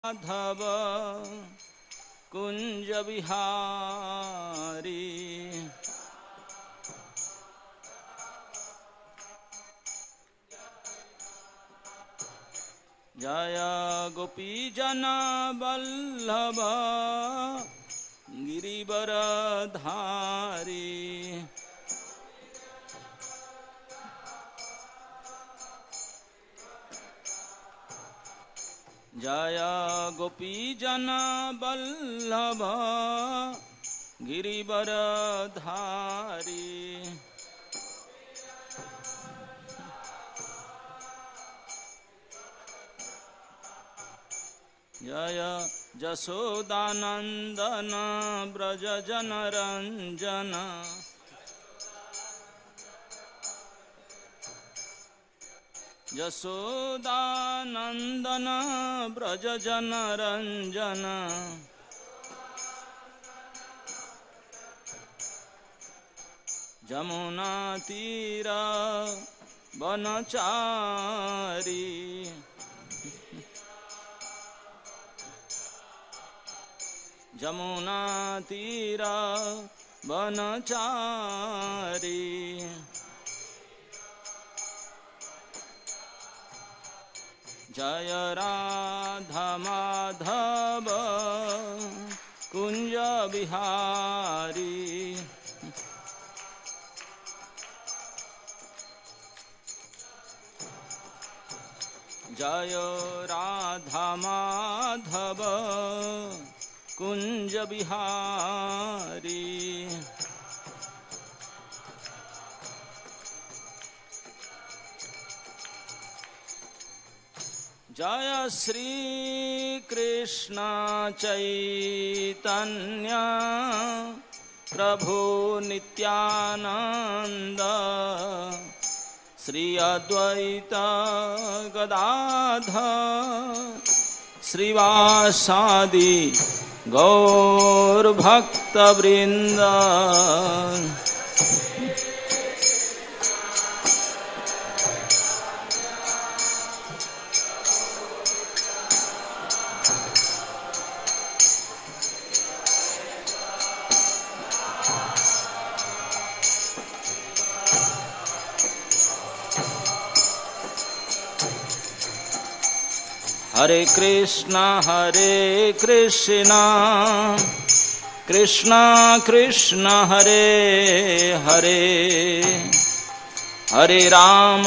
माधव कुंज बिहारी जय गोपी जन वल्लभ गिरिवरधारी जय गोपी जन वल्लभ गिरिवरधारी जय जशोदानंदन ब्रज जनरंजन यशोदानंदन ब्रज जनरंजन जमुना तीरा वनचारी जमुना तीरा वनचारी जय राधा माधव कुंज बिहारी जय राधा माधव कुंज बिहारी जय श्री कृष्ण चैतन्य प्रभु नित्यानंद श्री अद्वैत गदाधर श्रीवासादि गौर भक्त वृंद हरे कृष्णा कृष्णा कृष्णा हरे हरे हरे राम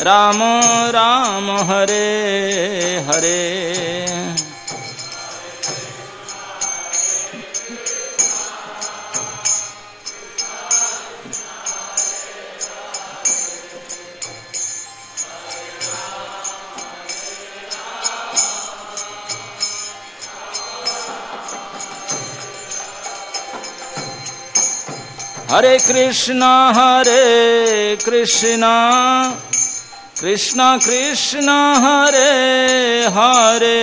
राम राम हरे हरे हरे कृष्णा कृष्णा कृष्णा हरे हरे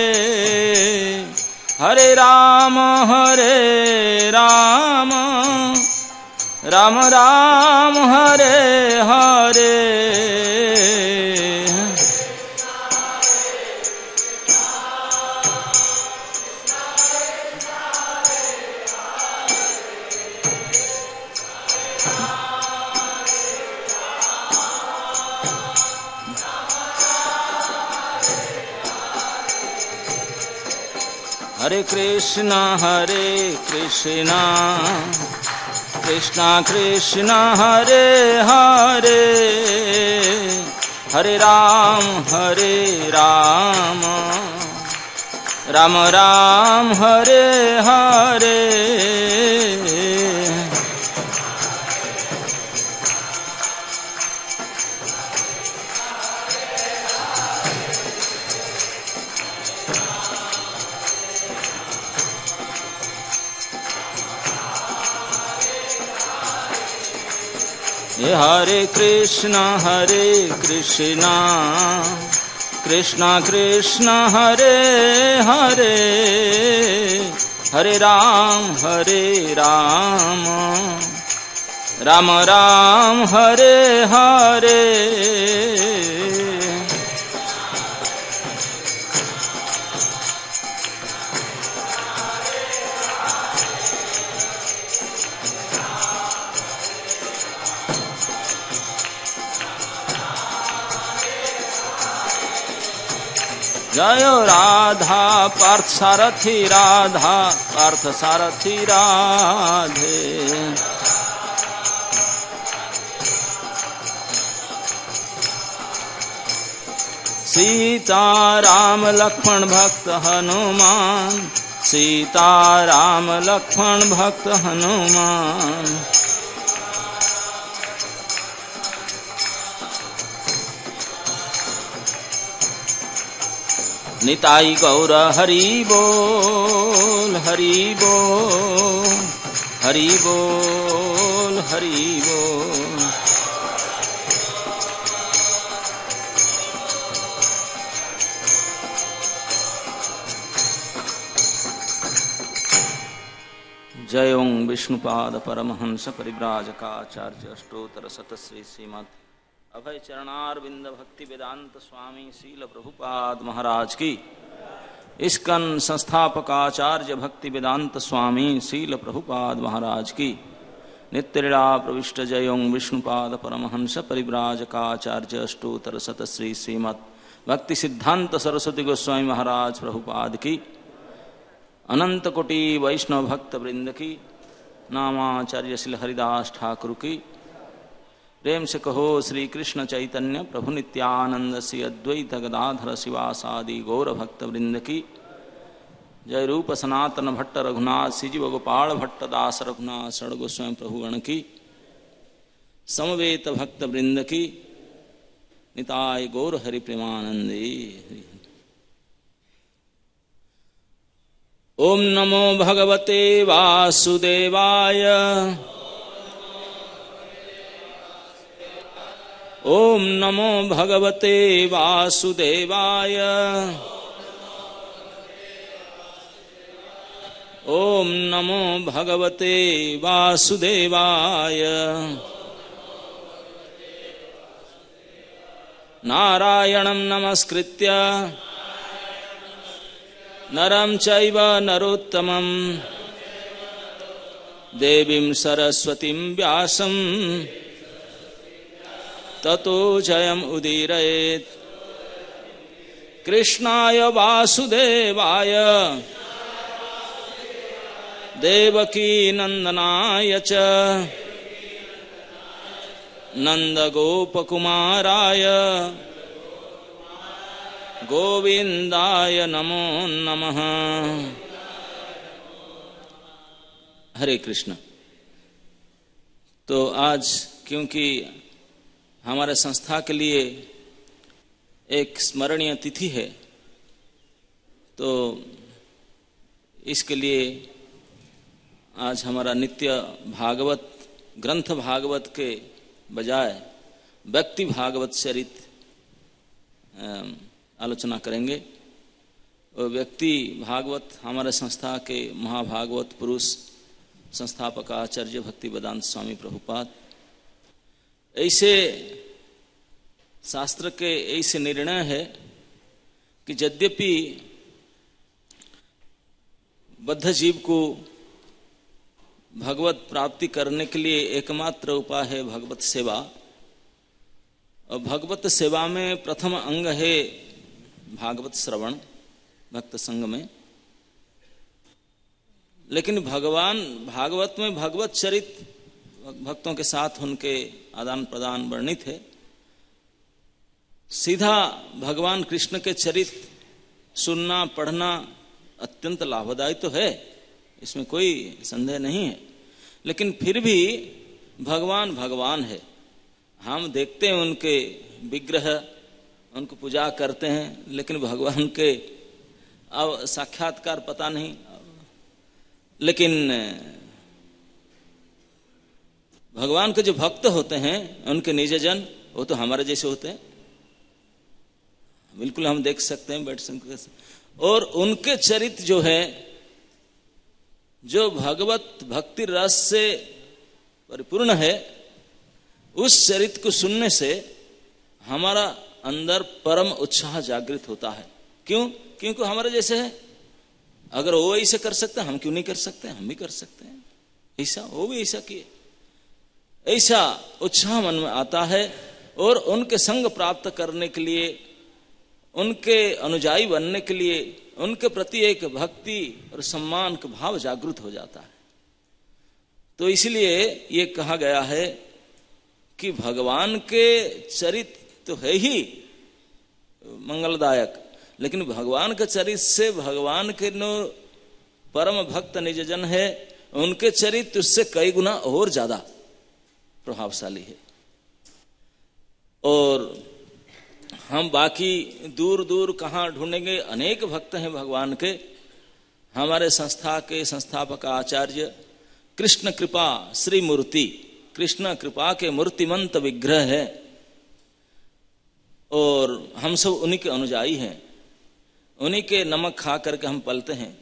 हरे राम राम राम हरे हरे हरे कृष्णा कृष्णा कृष्णा हरे हरे हरे राम राम राम हरे हरे हरे कृष्णा कृष्णा कृष्णा हरे हरे हरे राम राम राम हरे हरे जय राधा पार्थ सारथी राधा पार्थ सारथी राधे। सीता राम लक्ष्मण भक्त हनुमान, सीता राम लक्ष्मण भक्त हनुमान। निताई गौर हरि बोल, हरि बोल, हरि बोल, हरि बोल। जय ओं विष्णुपाद परमहंस परिव्राजकाचार्य अष्टोत्तर शतश्री श्रीमद् अभय चरणारविंद भक्ति वेदांत स्वामी शील प्रभुपाद महाराज की। इस्कन संस्थापक आचार्य भक्ति वेदांत स्वामी शील प्रभुपाद महाराज की। नित्यलीला प्रविष्ट जय ओं विष्णुपाद परमहंस परिव्राजकाचार्य अष्टोत्तर शतश्री श्रीमद् भक्ति सिद्धांत सरस्वती गोस्वामी महाराज प्रभुपाद की। अनंत कोटि वैष्णव भक्त वृंद की। नामाचार्य श्री हरिदास ठाकुर की। प्रेम से कहो श्री कृष्ण चैतन्य प्रभु नित्यानंद श्री अद्वैत गदाधर शिवासादि गौर भक्त वृंद की। जय रूप सनातन भट्ट रघुनाथ श्रीजीव गोपाल भट्ट दास रघुनाथ षड गोस्वामी प्रभुगण की। समवेत भक्त वृंद की। निताय गौर हरि प्रेमानंदे। ओम नमो भगवते वासुदेवाय। ओम नमो भगवते वासुदेवाय। ओम नमो भगवते वासुदेवाय। नारायणं नमस्कृत्य नरं चैव नरोत्तमं देवीं सरस्वतीं व्यासं ततो जयम् उदीरयेत्। कृष्णाय वासुदेवाय देवकी नंदनाय च नंदगोपकुमाराय गोविंदाय नमो नमः। हरे कृष्ण। तो आज क्योंकि हमारे संस्था के लिए एक स्मरणीय तिथि है, तो इसके लिए आज हमारा नित्य भागवत ग्रंथ भागवत के बजाय व्यक्ति भागवत चरित आलोचना करेंगे। और व्यक्ति भागवत हमारे संस्था के महाभागवत पुरुष संस्थापक आचार्य भक्ति वेदांत स्वामी प्रभुपाद ऐसे शास्त्र के ऐसे निर्णय है कि यद्यपि बद्ध जीव को भगवत प्राप्ति करने के लिए एकमात्र उपाय है भगवत सेवा, और भगवत सेवा में प्रथम अंग है भागवत श्रवण भक्त संग में। लेकिन भगवान भागवत में भगवत चरित भक्तों के साथ उनके आदान प्रदान वर्णित है। सीधा भगवान कृष्ण के चरित सुनना पढ़ना अत्यंत लाभदायी तो है, इसमें कोई संदेह नहीं है। लेकिन फिर भी भगवान भगवान है। हम देखते हैं उनके विग्रह, उनको पूजा करते हैं, लेकिन भगवान के अब साक्षात्कार पता नहीं। लेकिन भगवान के जो भक्त होते हैं उनके निजजन वो तो हमारे जैसे होते हैं, बिल्कुल हम देख सकते हैं बैठ सकते। और उनके चरित्र जो है, जो भगवत भक्ति रस से परिपूर्ण है, उस चरित्र को सुनने से हमारा अंदर परम उत्साह जागृत होता है। क्यों? क्योंकि हमारे जैसे है। अगर वो ऐसे कर सकते हैं, हम क्यों नहीं कर सकते? हम भी कर सकते हैं ऐसा, वो भी ऐसा किए। ऐसा उत्साह मन में आता है और उनके संग प्राप्त करने के लिए उनके अनुयायी बनने के लिए उनके प्रति एक भक्ति और सम्मान का भाव जागृत हो जाता है। तो इसलिए ये कहा गया है कि भगवान के चरित्र तो है ही मंगलदायक, लेकिन भगवान के चरित्र से भगवान के जो परम भक्त निजजन है उनके चरित्र उससे कई गुना और ज्यादा प्रभावशाली है। और हम बाकी दूर दूर कहाँ ढूंढेंगे, अनेक भक्त हैं भगवान के। हमारे संस्था के संस्थापक आचार्य कृष्ण कृपा श्री मूर्ति, कृष्ण कृपा के मूर्तिमंत विग्रह है और हम सब उन्हीं के अनुयायी हैं, उन्हीं के नमक खा करके हम पलते हैं।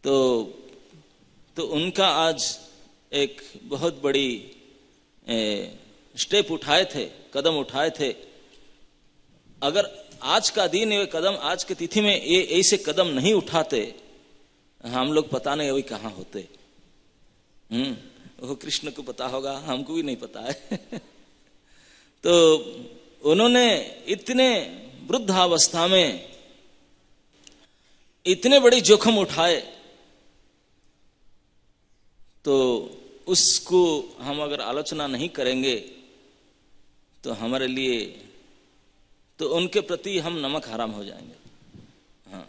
तो उनका आज एक बहुत बड़ी स्टेप उठाए थे, कदम उठाए थे। अगर आज का दिन ये कदम, आज की तिथि में ये ऐसे कदम नहीं उठाते, हम लोग पता नहीं अभी कहाँ होते। वो कृष्ण को पता होगा, हमको भी नहीं पता है। तो उन्होंने इतने वृद्धावस्था में इतने बड़ी जोखिम उठाए, तो उसको हम अगर आलोचना नहीं करेंगे तो हमारे लिए, तो उनके प्रति हम नमक हराम हो जाएंगे, हाँ,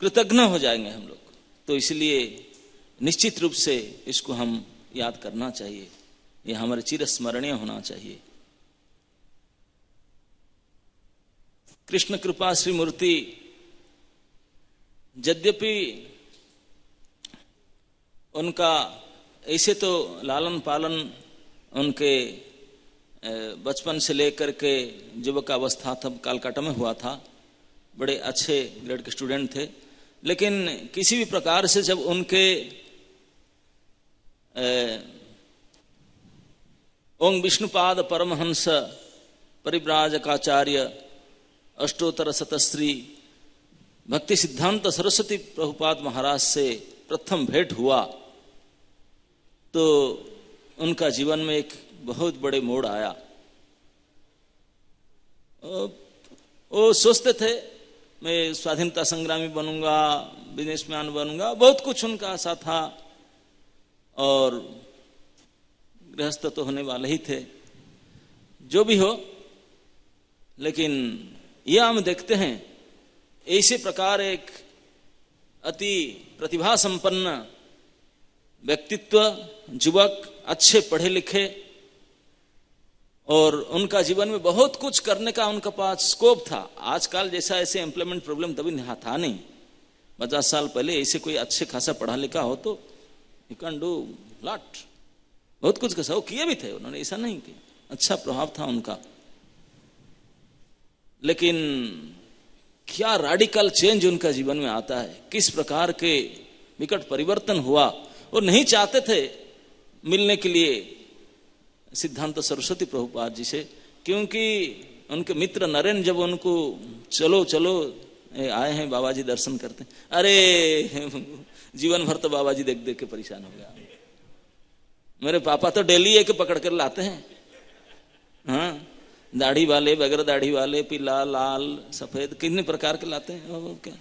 कृतज्ञ हो जाएंगे हम लोग। तो इसलिए निश्चित रूप से इसको हम याद करना चाहिए, ये हमारे चिरस्मरणीय होना चाहिए। कृष्ण कृपा श्री मूर्ति यद्यपि उनका ऐसे तो लालन पालन उनके बचपन से लेकर के युवकावस्था तक कालकाटा में हुआ था, बड़े अच्छे ग्रेड के स्टूडेंट थे। लेकिन किसी भी प्रकार से जब उनके ओम विष्णुपाद परमहंस परिव्राजकाचार्य अष्टोत्तर शतश्री भक्ति सिद्धांत सरस्वती प्रभुपाद महाराज से प्रथम भेंट हुआ, तो उनका जीवन में एक बहुत बड़े मोड़ आया। वो सोचते थे मैं स्वाधीनता संग्रामी बनूंगा, बिजनेसमैन बनूंगा, बहुत कुछ उनका आशा था, और गृहस्थ तो होने वाले ही थे, जो भी हो। लेकिन यह हम देखते हैं ऐसे प्रकार एक अति प्रतिभा संपन्न व्यक्तित्व, युवक, अच्छे पढ़े लिखे, और उनका जीवन में बहुत कुछ करने का उनका पास स्कोप था। आजकल जैसा ऐसे एम्प्लॉयमेंट प्रॉब्लम तभी था नहीं। 50 साल पहले ऐसे कोई अच्छे खासा पढ़ा लिखा हो तो यू कैन डू लॉट, बहुत कुछ कैसा वो किए भी थे उन्होंने, ऐसा नहीं किया, अच्छा प्रभाव था उनका। लेकिन क्या रैडिकल चेंज उनका जीवन में आता है, किस प्रकार के विकट परिवर्तन हुआ। और नहीं चाहते थे मिलने के लिए सिद्धांत सरस्वती प्रभुपाद जी से, क्योंकि उनके मित्र नरेन जब उनको चलो चलो आए हैं बाबा जी दर्शन करते, अरे जीवन भर तो बाबा जी देख देख के परेशान हो गया। मेरे पापा तो डेली एक पकड़ कर लाते हैं, हाँ, दाढ़ी वाले, बगैर दाढ़ी वाले, पीला, लाल, सफेद, कितने प्रकार के लाते हैं। वो क्या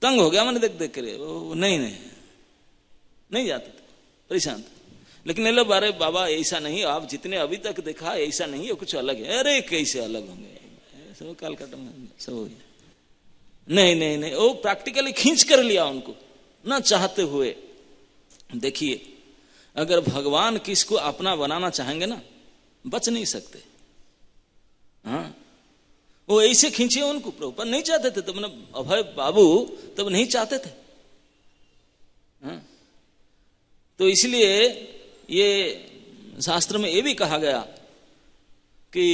तंग हो गया मैंने देख देख कर, वो नहीं जाते थे, परेशान थे। लेकिन ये लोग बारे बाबा ऐसा नहीं, आप जितने अभी तक देखा ऐसा नहीं है, कुछ अलग है। अरे कैसे अलग होंगे, सब कालकाटा में सब हो गया। नहीं, वो प्रैक्टिकली खींच कर लिया उनको, ना चाहते हुए। देखिए अगर भगवान किसको अपना बनाना चाहेंगे ना, बच नहीं सकते। हाँ, वो ऐसे खींचे उनको, प्रभुपाद नहीं चाहते थे, तब ना अभय बाबू तब नहीं चाहते थे। हाँ, तो इसलिए ये शास्त्र में ये भी कहा गया कि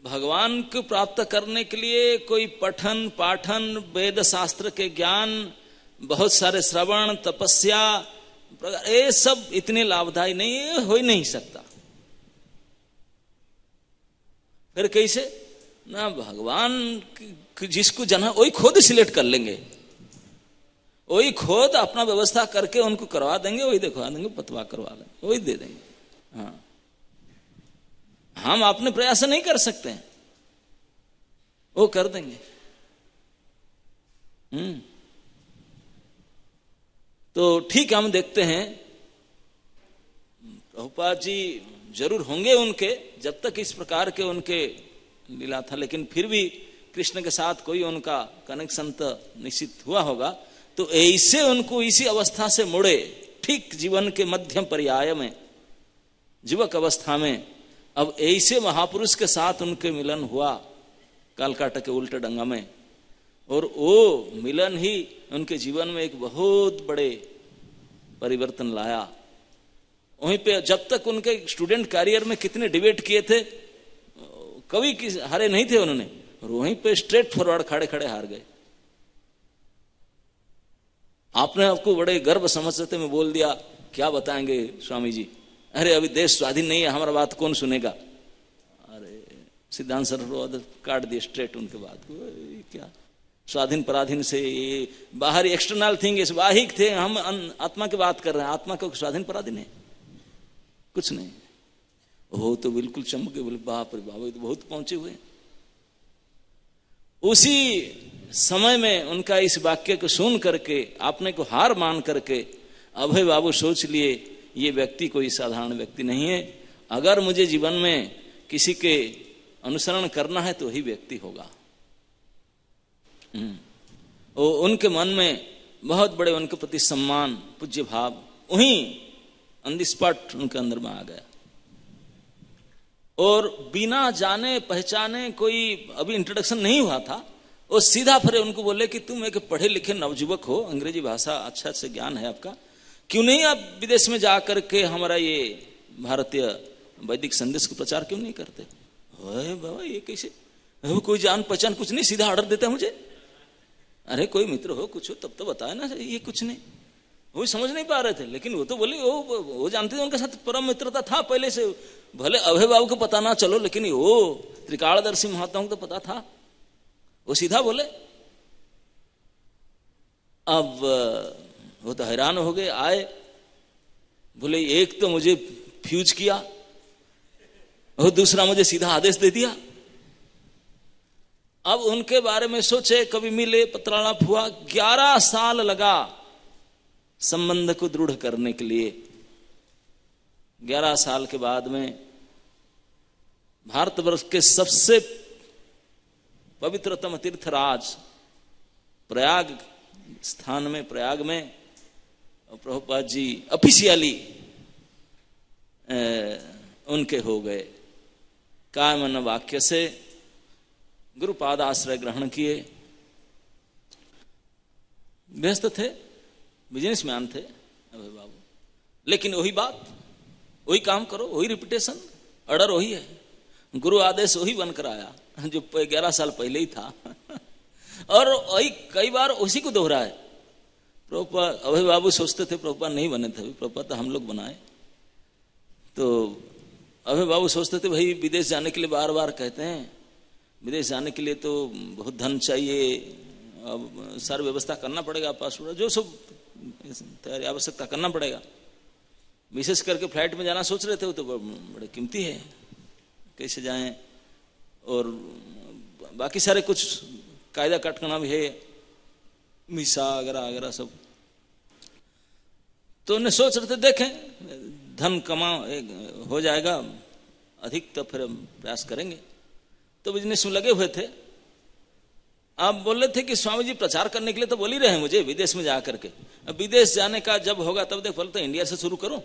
भगवान को प्राप्त करने के लिए कोई पठन पाठन, वेद शास्त्र के ज्ञान, बहुत सारे श्रवण, तपस्या, ये सब इतने लाभदायी नहीं, हो ही नहीं सकता। फिर कैसे ना, भगवान जिसको जाना वही खुद सिलेक्ट कर लेंगे, वही खुद अपना व्यवस्था करके उनको करवा देंगे, वही दिखवा देंगे, पतवा करवा देंगे, वही दे देंगे। हाँ, हम अपने प्रयास से नहीं कर सकते हैं, वो कर देंगे। तो ठीक है, हम देखते हैं प्रभुपाद जी जरूर होंगे उनके, जब तक इस प्रकार के उनके लीला था, लेकिन फिर भी कृष्ण के साथ कोई उनका कनेक्शन तो निश्चित हुआ होगा। तो ऐसे उनको इसी अवस्था से मुड़े, ठीक जीवन के मध्यम पर्याय में, युवक अवस्था में, अब ऐसे महापुरुष के साथ उनके मिलन हुआ कालकाटा के उल्टे डंगा में, और वो मिलन ही उनके जीवन में एक बहुत बड़े परिवर्तन लाया। वहीं पे जब तक उनके स्टूडेंट कैरियर में कितने डिबेट किए थे, कभी हारे नहीं थे उन्होंने, और वहीं पे स्ट्रेट फॉरवर्ड खड़े खड़े हार गए। आपने आपको बड़े गर्व समझते थे, मैं बोल दिया क्या बताएंगे स्वामी जी, अरे अभी देश स्वाधीन नहीं है, हमारा बात कौन सुनेगा। अरे सिद्धांत सरस्वती काट दिए स्ट्रेट उनके बात को, क्या स्वाधीन पराधीन से, ये बाहरी एक्सटर्नल थिंग वाहिक थे, हम आत्मा की बात कर रहे हैं, आत्मा को स्वाधीन पराधीन है कुछ नहीं। वो तो बिल्कुल चमके, बोले बाप रे बाप, तो बहुत पहुंचे हुए। उसी समय में उनका इस वाक्य को सुन करके, आपने को हार मान करके अभय बाबू सोच लिए ये व्यक्ति कोई साधारण व्यक्ति नहीं है, अगर मुझे जीवन में किसी के अनुसरण करना है तो वही व्यक्ति होगा। उनके मन में बहुत बड़े उनके प्रति सम्मान, पूज्य भाव वहीं ऑन द स्पॉट उनके अंदर में आ गया। और बिना जाने पहचाने, कोई अभी इंट्रोडक्शन नहीं हुआ था, वो सीधा फिर उनको बोले कि तुम एक पढ़े लिखे नवयुवक हो, अंग्रेजी भाषा अच्छा से ज्ञान है आपका, क्यों नहीं आप विदेश में जाकर के हमारा ये भारतीय वैदिक संदेश का प्रचार क्यों नहीं करते। बाबा ये कैसे, कोई जान पहचान कुछ नहीं, सीधा ऑर्डर देता है मुझे। अरे कोई मित्र हो कुछ हो तब तो बताया ना, ये कुछ नहीं। वो समझ नहीं पा रहे थे, लेकिन वो तो बोले वो जानते थे, उनके साथ परम मित्रता था पहले से, भले अभय बाबू को पता ना चलो, लेकिन वो त्रिकालदर्शी महात्माओं को तो पता था। वो सीधा बोले। अब वो तो हैरान हो गए, आए, बोले एक तो मुझे फ्यूज किया और दूसरा मुझे सीधा आदेश दे दिया। अब उनके बारे में सोचे, कभी मिले, पत्रालाप हुआ, 11 साल लगा संबंध को दृढ़ करने के लिए। 11 साल के बाद में भारतवर्ष के सबसे पवित्रतम तीर्थराज प्रयाग स्थान में, प्रयाग में प्रभुपाद जी ऑफिशियली उनके हो गए। कायमन वाक्य से गुरुपाद आश्रय ग्रहण किए। व्यस्त थे, बिजनेसमैन थे अभय बाबू, लेकिन वही बात, वही काम करो, वही रिपीटेशन, ऑर्डर वही है, गुरु आदेश वही बनकर आया जो 11 साल पहले ही था। और वही कई बार उसी को दोहराए। प्रभुपाद अभय बाबू सोचते थे प्रभुपाद नहीं बने थे, प्रभुपाद तो हम लोग बनाए। तो अभय बाबू सोचते थे भाई विदेश जाने के लिए बार बार कहते हैं, विदेश जाने के लिए तो बहुत धन चाहिए, अब सारी व्यवस्था करना पड़ेगा, पासपोर्ट जो सब तैयारी आवश्यकता करना पड़ेगा। विशेष करके फ्लाइट में जाना सोच रहे थे, वो तो बड़े कीमती है, कैसे जाएं, और बाकी सारे कुछ कायदा कटकना भी है, वीसा वगैरह वगैरह सब। तो उन्हें सोच रहे थे देखें धन कमा हो जाएगा अधिक तो फिर हम प्रयास करेंगे। तो बिजनेस में लगे हुए थे। आप बोल रहे थे कि स्वामी जी प्रचार करने के लिए तो बोल ही रहे हैं मुझे विदेश में जा करके, अब विदेश जाने का जब होगा तब देख, बोलते इंडिया से शुरू करो।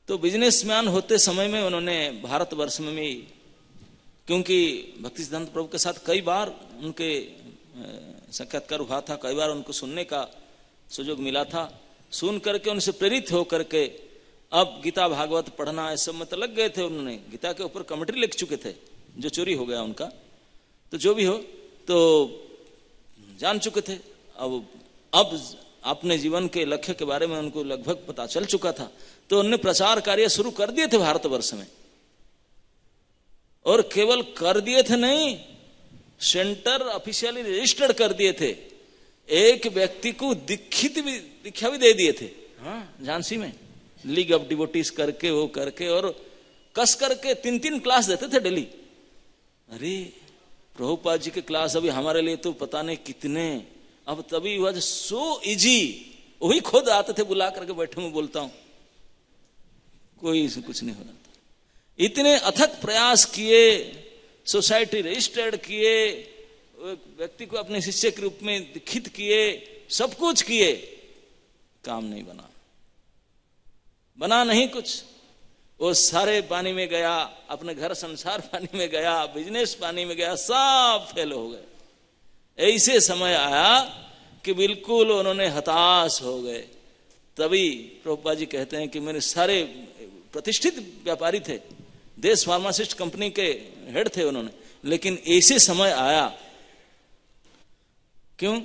तो बिजनेसमैन होते समय में उन्होंने भारतवर्ष में भी, क्योंकि भक्ति सिद्धांत प्रभु के साथ कई बार उनके साक्षात्कार हुआ था, कई बार उनको सुनने का सुयोग मिला था, सुन करके उनसे प्रेरित हो करके अब गीता भागवत पढ़ना इस सब में तो लग गए थे। उन्होंने गीता के ऊपर कमेंट्री लिख चुके थे, जो चोरी हो गया उनका, तो जो भी हो तो जान चुके थे। अब अपने जीवन के लक्ष्य के बारे में उनको लगभग पता चल चुका था। तो उन्होंने प्रचार कार्य शुरू कर दिए थे भारतवर्ष में, और केवल कर दिए थे नहीं, सेंटर ऑफिशियली रजिस्टर्ड कर दिए थे। एक व्यक्ति को दीक्षा भी दे दिए थे, हाँ, झांसी में लीग ऑफ डिवोटीज करके वो करके, और कस करके 3-3 क्लास देते थे डेली। अरे प्रभुपाद जी के क्लास अभी हमारे लिए तो पता नहीं कितने, अब तभी वह सो इजी, वही खुद आते थे बुला करके, बैठे मैं बोलता हूं, कोई कुछ नहीं हो रहा था। इतने अथक प्रयास किए, सोसाइटी रजिस्टर्ड किए, व्यक्ति को अपने शिष्य के रूप में दीक्षित किए, सब कुछ किए, काम नहीं बना नहीं कुछ। वो सारे पानी में गया, अपने घर संसार पानी में गया, बिजनेस पानी में गया, सब फेल हो गए। ऐसे समय आया कि बिल्कुल उन्होंने हताश हो गए। तभी प्रभुपाद जी कहते हैं कि मेरे सारे प्रतिष्ठित व्यापारी थे, देश फार्मासिस्ट कंपनी के हेड थे उन्होंने, लेकिन ऐसे समय आया, क्यों?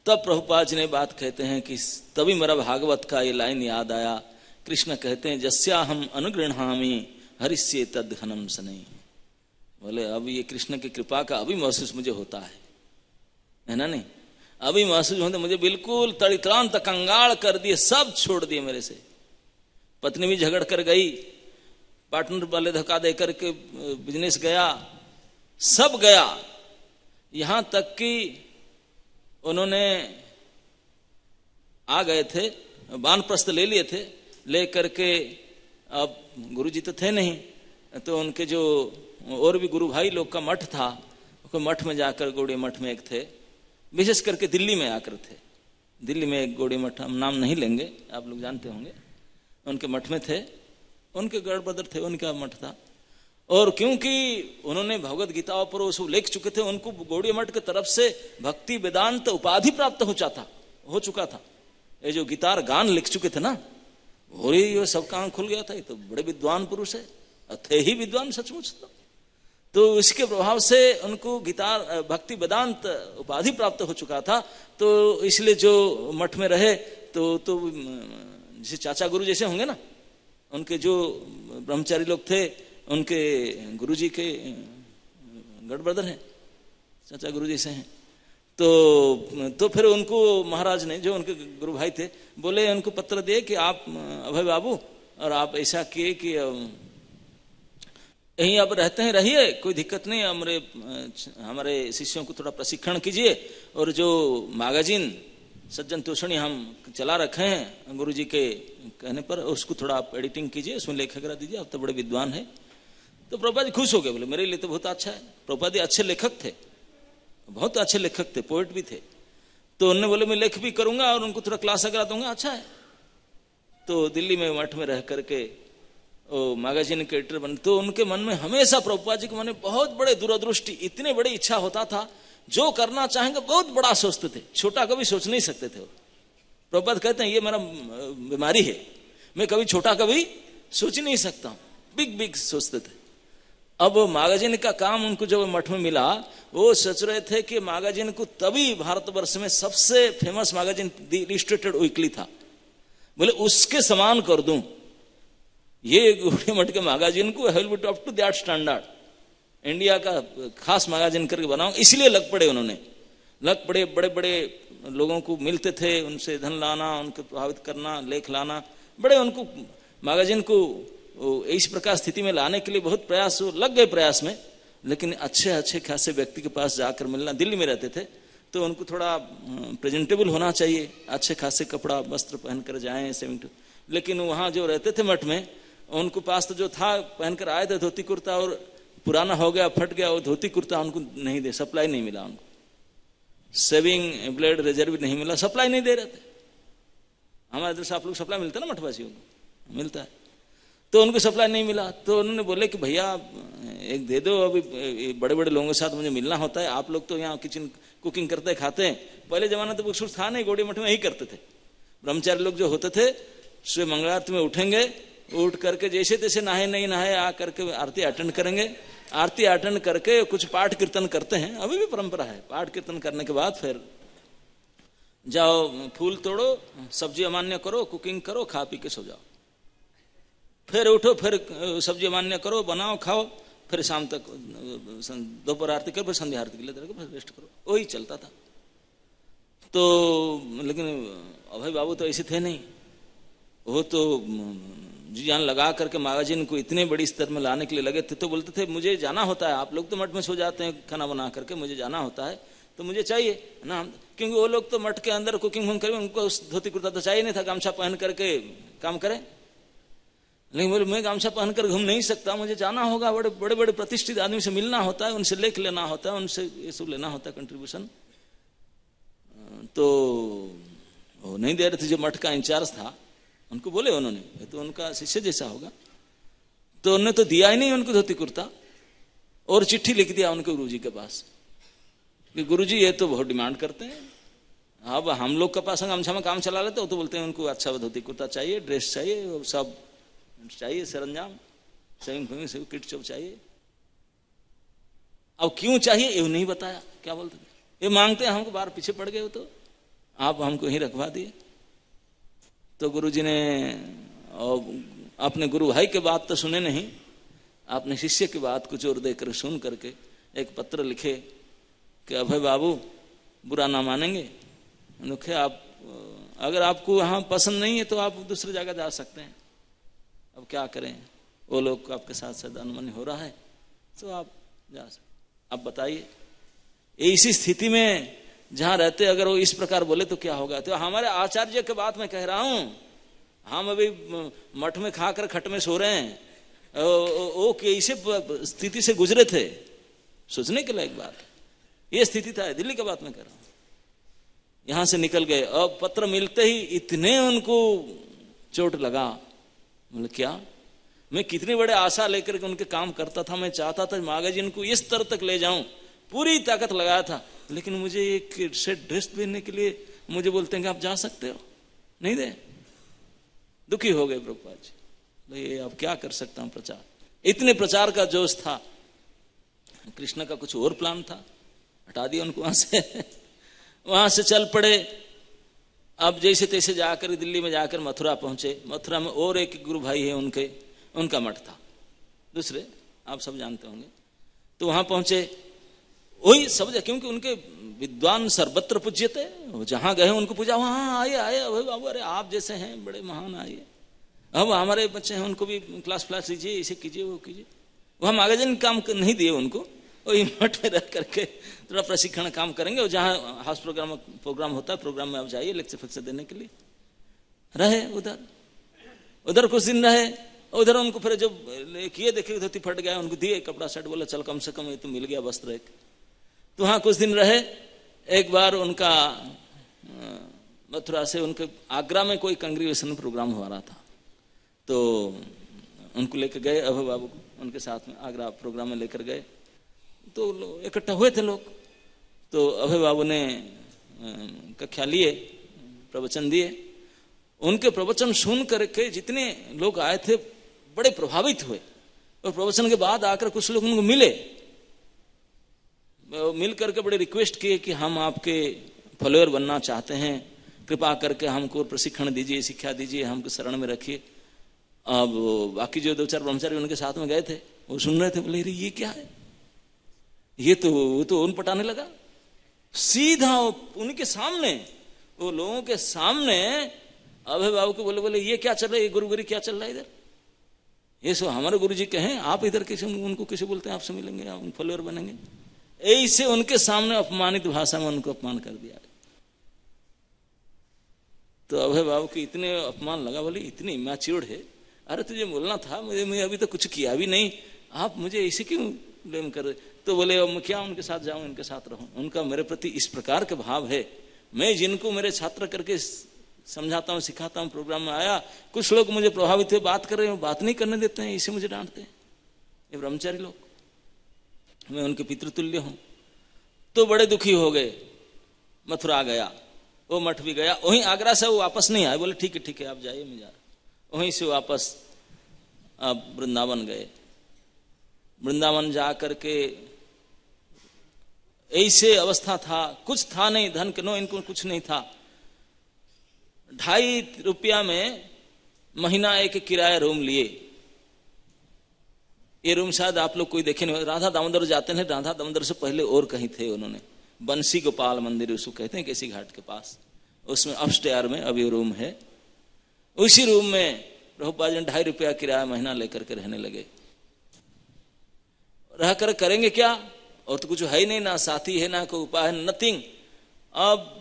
तब प्रभुपाद जी ने बात कहते हैं कि तभी मेरा भागवत का ये लाइन याद आया। कृष्ण कहते हैं जस्याहम अनुगृह्णामि हरिष्ये तद् घनम शनैः। बोले अब ये कृष्ण की कृपा का अभी महसूस मुझे होता है ना? नहीं, अभी महसूस होता, मुझे बिल्कुल तड़िक्रांत कंगाल कर दिए, सब छोड़ दिए मेरे से। पत्नी भी झगड़ कर गई, पार्टनर वाले धक्का दे करके बिजनेस गया, सब गया। यहां तक कि उन्होंने आ गए थे, वानप्रस्थ ले लिए थे, ले करके अब गुरुजी तो थे नहीं, तो उनके जो और भी गुरु भाई लोग का मठ था, मठ में जाकर, गौड़ी मठ में एक थे, विशेष करके दिल्ली में आकर थे, दिल्ली में एक गौड़ी मठ, हम नाम नहीं लेंगे, आप लोग जानते होंगे, उनके मठ में थे, उनके गढ़बदर थे, उनका मठ था। और क्योंकि उन्होंने भगवद गीता पर वो लिख चुके थे, उनको गौड़ी मठ की तरफ से भक्ति वेदांत उपाधि प्राप्त हो चुका था। ये जो गीतार गान लिख चुके थे ना, और ये सब काम खुल गया था। ये तो बड़े विद्वान पुरुष है, थे ही विद्वान सचमुच। तो इसके प्रभाव से उनको गीतार भक्ति वेदांत उपाधि प्राप्त हो चुका था। तो इसलिए जो मठ में रहे, तो जैसे चाचा गुरु जैसे होंगे ना, उनके जो ब्रह्मचारी लोग थे, उनके गुरुजी के गढ़बदर हैं, चाचा गुरु जैसे हैं। तो फिर उनको महाराज ने, जो उनके गुरु भाई थे, बोले, उनको पत्र दिए कि आप अभय बाबू, और आप ऐसा किए कि यहीं आप रहते हैं, रहिए, कोई दिक्कत नहीं, हमारे शिष्यों को थोड़ा प्रशिक्षण कीजिए, और जो मैगजीन सज्जन तोषणी हम चला रखे हैं गुरुजी के कहने पर, उसको थोड़ा आप एडिटिंग कीजिए, उसमें लेख वगैरह दीजिए, आप तो बड़े विद्वान है। तो प्रभुपाद जी खुश हो गए, बोले मेरे लिए तो बहुत अच्छा है। प्रभुपाद जी अच्छे लेखक थे, बहुत अच्छे लेखक थे, पोएट भी थे। तो उन्होंने बोले मैं लेख भी करूंगा और उनको थोड़ा क्लास वगैरह दूंगा। अच्छा है। तो दिल्ली में मठ में रह करके मैगजीन के एडिटर बने। तो उनके मन में हमेशा, प्रभुपाद जी के मन में बहुत बड़े दूरदृष्टि, इतने बड़ी इच्छा होता था, जो करना चाहेंगे बहुत बड़ा सोचते थे, छोटा कभी सोच नहीं सकते थे। प्रभुपाद कहते हैं ये मेरा बीमारी है, मैं कभी छोटा कभी सोच ही नहीं सकता हूं, बिग बिग सोचते थे। अब मैगजीन का काम उनको जब मठ में मिला, वो सोच रहे थे कि मैगजीन को, तभी भारतवर्ष में सबसे famous magazine the illustrated weekly था, बोले उसके समान कर दूं ये गौड़ी मठ के मैगजीन को, will be up to that standard, India का खास मैगजीन करके बनाऊं। इसलिए लग पड़े, उन्होंने लग पड़े, बड़े बड़े लोगों को मिलते थे, उनसे धन लाना, उनको प्रभावित करना, लेख लाना, बड़े उनको मैगजीन को इस प्रकार स्थिति में लाने के लिए बहुत प्रयास लग गए प्रयास में। लेकिन अच्छे अच्छे खासे व्यक्ति के पास जाकर मिलना, दिल्ली में रहते थे, तो उनको थोड़ा प्रेजेंटेबल होना चाहिए, अच्छे खासे कपड़ा वस्त्र पहन कर जाएं, लेकिन वहां जो रहते थे मठ में, उनको पास तो जो था पहनकर आए थे धोती कुर्ता, और पुराना हो गया, फट गया, वो धोती कुर्ता उनको नहीं दे, सप्लाई नहीं मिला उनको, सेविंग ब्लेड रेजर भी नहीं मिला, सप्लाई नहीं दे रहे थे। हमारे इधर से आप लोग सप्लाई मिलता है ना, मठवासियों को मिलता है, तो उनको सप्लाई नहीं मिला। तो उन्होंने बोले कि भैया एक दे दो, अभी बड़े बड़े लोगों के साथ मुझे मिलना होता है, आप लोग तो यहाँ किचन कुकिंग करते खाते हैं, पहले जमाना तो कुछ था नहीं, गौड़ी मठ में यही करते थे। ब्रह्मचारी लोग जो होते थे, सुबह मंगलारती में उठेंगे, उठ करके जैसे तैसे नहाए नहीं नहाए आ करके आरती अटेंड करेंगे, आरती अटेंड करके कुछ पाठ कीर्तन करते हैं, अभी भी परंपरा है। पाठ कीर्तन करने के बाद फिर जाओ, फूल तोड़ो, सब्जी अमान्य करो, कुकिंग करो, खा पी के सो जाओ, फिर उठो, फिर सब्जी अमान्य करो, बनाओ, खाओ, फिर शाम तक दोपहर आरती करो, फिर संध्या आरती के लिए फिर रेस्ट करो, वही चलता था। तो लेकिन अभय बाबू तो ऐसे थे नहीं, वो तो जी जान लगा करके महाराज को इतने बड़ी स्तर में लाने के लिए लगे थे। तो बोलते थे मुझे जाना होता है, आप लोग तो मठ में सो जाते हैं खाना बना करके, मुझे जाना होता है तो मुझे चाहिए ना, क्योंकि वो लोग तो मठ के अंदर कुकिंग वुकिंग करें, उनको धोती कुर्ता तो चाहिए नहीं था, गामछा पहन करके काम करें। लेकिन बोले मैं गामछा पहन कर घूम नहीं सकता, मुझे जाना होगा, बड़े बड़े बड़े प्रतिष्ठित आदमी से मिलना होता है, उनसे लेख लेना होता है, उनसे ये सब लेना होता है कंट्रीब्यूशन। तो वो नहीं दे रहे थे। जो मठ का इंचार्ज था उनको बोले, उन्होंने तो उनका शिष्य जैसा होगा, तो उन्होंने तो दिया ही नहीं उनको धोती कुर्ता, और चिट्ठी लिख दिया उनके गुरुजी के पास कि गुरुजी ये तो बहुत डिमांड करते हैं, अब हम लोग के पास गामछा में काम चला लेते हो, तो बोलते हैं उनको अच्छा धोती कुर्ता चाहिए, ड्रेस चाहिए, सब चाहिए, सरंजाम सभी किट चौक चाहिए। अब क्यों चाहिए ये नहीं बताया, क्या बोलते थे, ये मांगते हैं हमको, बाहर पीछे पड़ गए हो तो आप हमको ही रखवा दिए। तो गुरुजी ने अपने गुरु भाई के बात तो सुने नहीं, अपने शिष्य की बात को जोर देकर सुन करके एक पत्र लिखे कि अभय बाबू बुरा ना मानेंगे, दुखे आप अगर आपको यहाँ पसंद नहीं है तो आप दूसरी जगह जा सकते हैं, अब क्या करें, वो लोग आपके साथ साथ अनमनी हो रहा है तो आप जा सकते, अब बताइए इसी स्थिति में जहां रहते अगर वो इस प्रकार बोले तो क्या होगा। तो हमारे आचार्य के बात मैं कह रहा हूं, हम अभी मठ में खाकर खट में सो रहे हैं, वो कैसे स्थिति से गुजरे थे, सोचने के लायक बात, ये स्थिति था, दिल्ली की बात मैं कर रहा हूं। यहां से निकल गए, अब पत्र मिलते ही इतने उनको चोट लगा, मतलब क्या, मैं कितने बड़े आशा लेकर के उनके काम करता था, मैं चाहता था मागा जी इनको इस स्तर तक ले जाऊं, पूरी ताकत लगाया था, लेकिन मुझे एक सेट ड्रेस पहनने के लिए मुझे बोलते हैं कि आप जा सकते हो, नहीं दे, दुखी हो गए प्रभुपाद जी, भाई अब क्या कर सकता हूं, प्रचार, इतने प्रचार का जोश था, कृष्ण का कुछ और प्लान था, हटा दिया उनको वहां से चल पड़े। अब जैसे तैसे जाकर दिल्ली में जाकर मथुरा पहुंचे, मथुरा में और एक गुरु भाई है उनका मठ था, दूसरे आप सब जानते होंगे, तो वहां पहुंचे, वही सब, क्योंकि उनके विद्वान सर्वत्र पूज्यते, जहां गए उनको पूजा, वहां आइए अरे बाबू, अरे आप जैसे हैं बड़े महान, आइए, अब हमारे बच्चे हैं उनको भी क्लास दीजिए, इसे कीजिए वो कीजिए, वह मागाजन काम नहीं दिए उनको, वही मठ में रह करके थोड़ा प्रशिक्षण काम करेंगे, और जहाँ हाउस प्रोग्राम होता है, प्रोग्राम में आप जाइए लेक्चर फेक्चर देने के लिए, रहे उधर कुछ दिन रहे, उधर उनको फिर जब किए देखे धोती फट गया, उनको दिए कपड़ा सेट, बोला चल कम से कम ये तो मिल गया वस्त्र एक, तो वहां कुछ दिन रहे। एक बार उनका मथुरा से उनके आगरा में कोई कांग्रेगेशन प्रोग्राम हो रहा था, तो उनको लेकर गए अभय बाबू को, उनके साथ में आगरा प्रोग्राम में लेकर गए, तो इकट्ठा हुए थे लोग, तो अभय बाबू ने कक्षा लिए, प्रवचन दिए, उनके प्रवचन सुन करके जितने लोग आए थे बड़े प्रभावित हुए, और प्रवचन के बाद आकर कुछ लोग उनको मिल करके बड़े रिक्वेस्ट किए कि हम आपके फॉलोअर बनना चाहते हैं, कृपा करके हमको प्रशिक्षण दीजिए, शिक्षा दीजिए, हमको शरण में रखिए। अब बाकी जो 2-4 ब्रह्मचारी उनके साथ में गए थे वो सुन रहे थे, बोले ये क्या है, ये तो उन पटाने लगा, सीधा उनके सामने, वो लोगों के सामने अभय बाबू को बोले ये क्या चल रहा है, ये गुरुगिरी क्या चल रहा है इधर, ये सो हमारे गुरु जी कहें, आप इधर कैसे उनको कैसे बोलते हैं आपसे मिलेंगे, आप उन फॉलोअर बनेंगे, ऐसे उनके सामने अपमानित भाषा में उनको अपमान कर दिया। तो अभय बाबू के इतने अपमान लगा, बोले इतनी इमैच्योर्ड है, अरे तुझे बोलना था, मैं अभी तो कुछ किया भी नहीं, आप मुझे ऐसे क्यों ब्लेम कर रहे। तो बोले अब मैं क्या उनके साथ जाऊं, इनके साथ रहूं, उनका मेरे प्रति इस प्रकार के भाव है, मैं जिनको मेरे छात्र करके समझाता हूं, सिखाता हूं, प्रोग्राम में आया, कुछ लोग मुझे प्रभावित हुए, बात कर रहे हैं, बात नहीं करने देते हैं, इसे मुझे डांटते हैं, ये ब्रह्मचारी लोग, मैं उनके पितृतुल्य हूं। तो बड़े दुखी हो गए, मथुरा गया, वो मठ भी गया, वहीं आगरा से वो वापस नहीं आए, बोले ठीक है आप जाइए, मैं जा रहा। वहीं से वापस अब वृंदावन गए, वृंदावन जा करके ऐसे अवस्था था, कुछ था नहीं, धन के नो इनको कुछ नहीं था, 2.5 रुपया में महीना एक किराया रूम लिए। ये रूम शायद आप लोग कोई देखे नहीं, राधा दामोदर जाते हैं, राधा दामोदर से पहले और कहीं थे उन्होंने, बंसी गोपाल मंदिर उसको कहते हैं, केसी घाट के पास, उसमें अपस्टेयर में अभी रूम है, उसी रूम में प्रभुपाद जी 2.5 रुपया किराया महीना लेकर के रहने लगे। रह कर करेंगे क्या, और तो कुछ है ही नहीं, ना साथी है ना कोई उपाय है, नथिंग। अब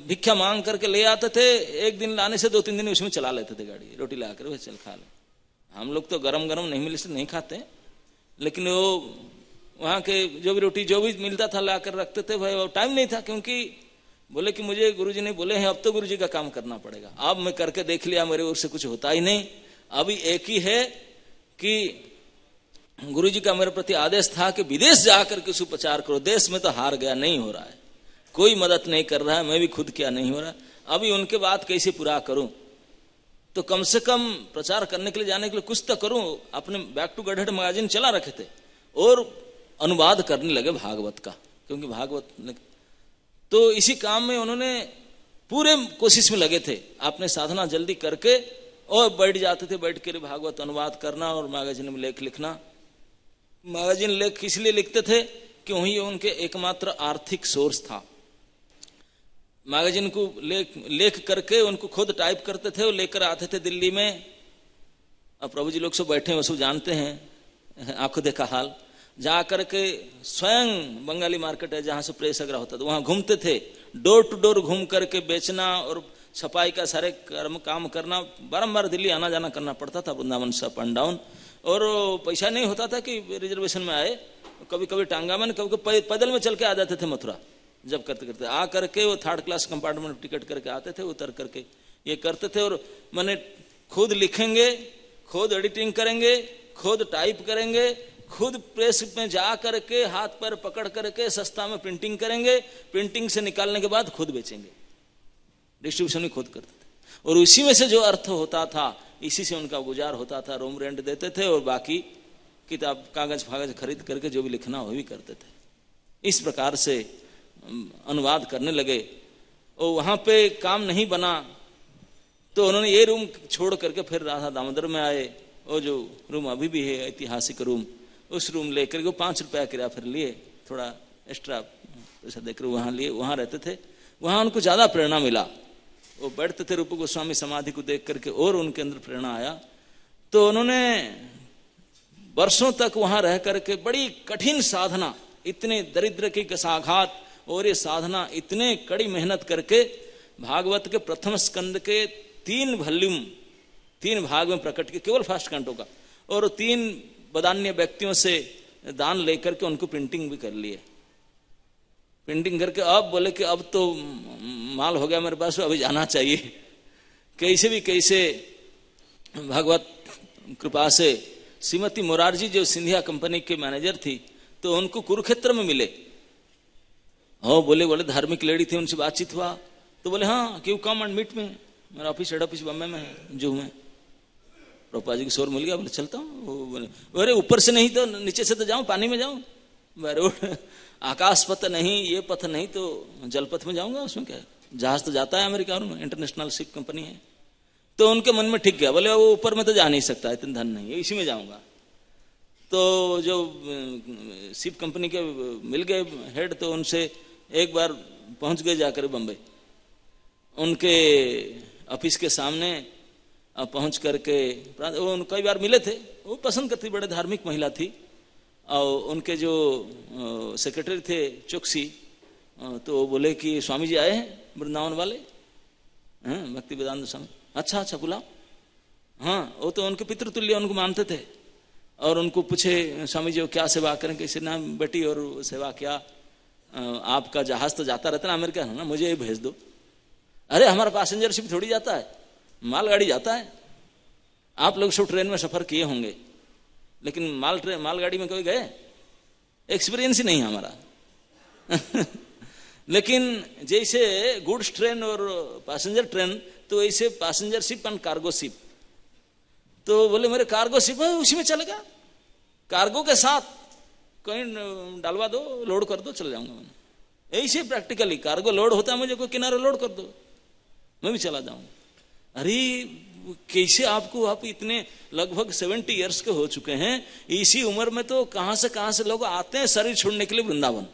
भिक्षा मांग करके ले आते थे, एक दिन लाने से 2-3 दिन उसमें चला लेते थे गाड़ी, रोटी ला कर चल खा ले। हम लोग तो गरम गरम नहीं मिले से नहीं खाते, लेकिन वो वहाँ के जो भी रोटी जो भी मिलता था ला कर रखते थे भाई। टाइम नहीं था, क्योंकि बोले कि मुझे गुरुजी ने बोले हैं अब तो गुरुजी का काम करना पड़ेगा। अब मैं करके देख लिया, मेरे ओर से कुछ होता ही नहीं। अभी एक ही है कि गुरुजी का मेरे प्रति आदेश था कि विदेश जाकर के सुप्रचार करो। देश में तो हार गया, नहीं हो रहा है, कोई मदद नहीं कर रहा है, मैं भी खुद क्या नहीं हो रहा। अभी उनके बात कैसे पूरा करूं, तो कम से कम प्रचार करने के लिए जाने के लिए कुछ तो करूं। अपने बैक टू गढ़ मैगजीन चला रखे थे और अनुवाद करने लगे भागवत का, क्योंकि भागवत ने तो इसी काम में उन्होंने पूरे कोशिश में लगे थे। आपने साधना जल्दी करके और बैठ जाते थे, बैठ कर भागवत अनुवाद करना और मैगजीन में लेख लिखना। मैगजीन लेख इसलिए लिखते थे कि वही उनके एकमात्र आर्थिक सोर्स था। मैगजीन को लेख करके उनको खुद टाइप करते थे और लेकर आते थे दिल्ली में। अब प्रभु जी लोग सब बैठे हैं, वो सब जानते हैं आंखों देखा हाल। जा करके स्वयं बंगाली मार्केट है जहां से प्रेस वगैरह होता था, वहां घूमते थे, डोर टू डोर घूम करके बेचना और छपाई का सारे काम करना। बारंबार दिल्ली आना जाना करना पड़ता था, वृंदावन से अप एंड डाउन। और पैसा नहीं होता था कि रिजर्वेशन में आए, कभी कभी टांगा में, कभी कभी पैदल में चल के आ जाते थे मथुरा। जब करते करते आ करके वो 3rd क्लास कंपार्टमेंट टिकट करके आते थे, उतर करके ये करते थे। और मैंने खुद लिखेंगे, खुद एडिटिंग करेंगे, खुद टाइप करेंगे, खुद प्रेस में जा करके हाथ पैर पकड़ करके सस्ता में प्रिंटिंग करेंगे, प्रिंटिंग से निकालने के बाद खुद बेचेंगे, डिस्ट्रीब्यूशन भी खुद करते थे। और उसी में से जो अर्थ होता था, इसी से उनका गुजार होता था। रूम रेंट देते थे और बाकी किताब कागज फागज खरीद करके जो भी लिखना हो भी करते थे। इस प्रकार से अनुवाद करने लगे। और वहां पे काम नहीं बना तो उन्होंने ये रूम छोड़ करके फिर राधा दामोदर में आए। वो जो रूम अभी भी है ऐतिहासिक रूम, उस रूम लेकर के 5 रुपया किराया फिर लिए, थोड़ा एक्स्ट्रा पैसा देकर वहां लिए, वहां रहते थे। वहां उनको ज्यादा प्रेरणा मिला। वो बैठते थे रूप गोस्वामी समाधि को देख करके और उनके अंदर प्रेरणा आया। तो उन्होंने वर्षों तक वहां रह करके बड़ी कठिन साधना, इतने दरिद्र की कसाघात और ये साधना, इतने कड़ी मेहनत करके भागवत के प्रथम स्कंद के 3 वॉल्यूम 3 भाग में प्रकट किए, केवल फर्स्ट कंटों का। और 3 बदान्य व्यक्तियों से दान लेकर के उनको प्रिंटिंग भी कर लिए। प्रिंटिंग करके अब बोले कि अब तो माल हो गया मेरे पास, अभी जाना चाहिए। कैसे भी कैसे भगवत कृपा से श्रीमती मोरारजी जो सिंधिया कंपनी के मैनेजर थी, तो उनको कुरुक्षेत्र में मिले। हो बोले धार्मिक लेडी थी, उनसे बातचीत हुआ तो बोले हाँ क्यों कम एंड मीट में, मेरा ऑफिस हेड ऑफिस बम्बई में है, जूहू में। प्रभुपाद जी को शोर मिल गया, बोले चलता हूँ। अरे ऊपर से नहीं तो नीचे से तो जाऊं, पानी में जाऊं, रोड आकाश पथ नहीं, ये पथ नहीं तो जलपथ में जाऊंगा, उसमें क्या है, जहाज तो जाता है अमेरिका में, इंटरनेशनल शिप कंपनी है। तो उनके मन में ठीक गया, बोले वो ऊपर में तो जा नहीं सकता, इतने धन नहीं है, इसी में जाऊंगा। तो जो शिप कंपनी के मिल गए हेड, तो उनसे एक बार पहुंच गए जाकर बम्बई, उनके ऑफिस के सामने पहुंच करके वो कई बार मिले थे। वो पसंद करती, बड़े धार्मिक महिला थी। और उनके जो सेक्रेटरी थे चौकसी, तो वो बोले कि स्वामी जी आए हैं वृंदावन वाले, भक्ति वेदांत स्वामी। अच्छा बुलाओ। हाँ, वो तो उनके पितृतुल्य उनको मानते थे। और उनको पूछे स्वामी जी क्या सेवा करें, कैसे नाम बेटी, और सेवा क्या, आपका जहाज तो जाता रहता है ना अमेरिका, है ना, मुझे भेज दो। अरे हमारा पैसेंजर शिप थोड़ी जाता है, मालगाड़ी जाता है। आप लोग सब ट्रेन में सफर किए होंगे, लेकिन मालगाड़ी में कभी गए? एक्सपीरियंस ही नहीं हमारा। लेकिन जैसे गुड्स ट्रेन और पैसेंजर ट्रेन, तो ऐसे passenger ship and cargo ship. तो बोले मेरे कार्गो शिप है, उसी में चलेगा, कार्गो के साथ कहीं डालवा दो, लोड कर दो, चले जाऊंगा मैं। ऐसे प्रैक्टिकली कार्गो लोड होता है, मुझे कोई किनारे लोड कर दो, मैं भी चला जाऊंगा। अरे कैसे आपको, आप इतने लगभग 70 इयर्स के हो चुके हैं, इसी उम्र में तो कहां से लोग आते हैं शरीर छोड़ने के लिए वृंदावन।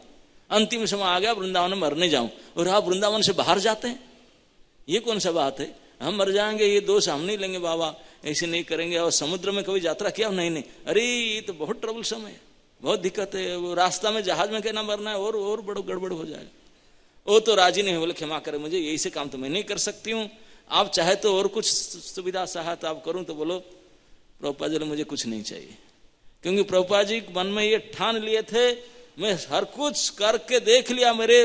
अंतिम समय आ गया, वृंदावन में मरने जाऊं, और आप वृंदावन से बाहर जाते हैं, ये कौन सा बात है? हम मर जाएंगे, ये दोष हम नहीं लेंगे बाबा, ऐसे नहीं करेंगे। और समुद्र में कभी यात्रा किया? नहीं नहीं। अरे ये तो बहुत ट्रबलसम है, बहुत दिक्कत है, वो रास्ता में जहाज में कहना मरना है और बड़ा गड़बड़ हो जाएगा। वो तो राजी नहीं, बोले क्षमा करें मुझे, यही से काम तो मैं नहीं कर सकती हूँ, आप चाहे तो और कुछ सुविधा सहायता आप करूँ। तो बोलो प्रभुपाद जी मुझे कुछ नहीं चाहिए, क्योंकि प्रभुपाद जी मन में ये ठान लिए थे मैं हर कुछ करके देख लिया, मेरे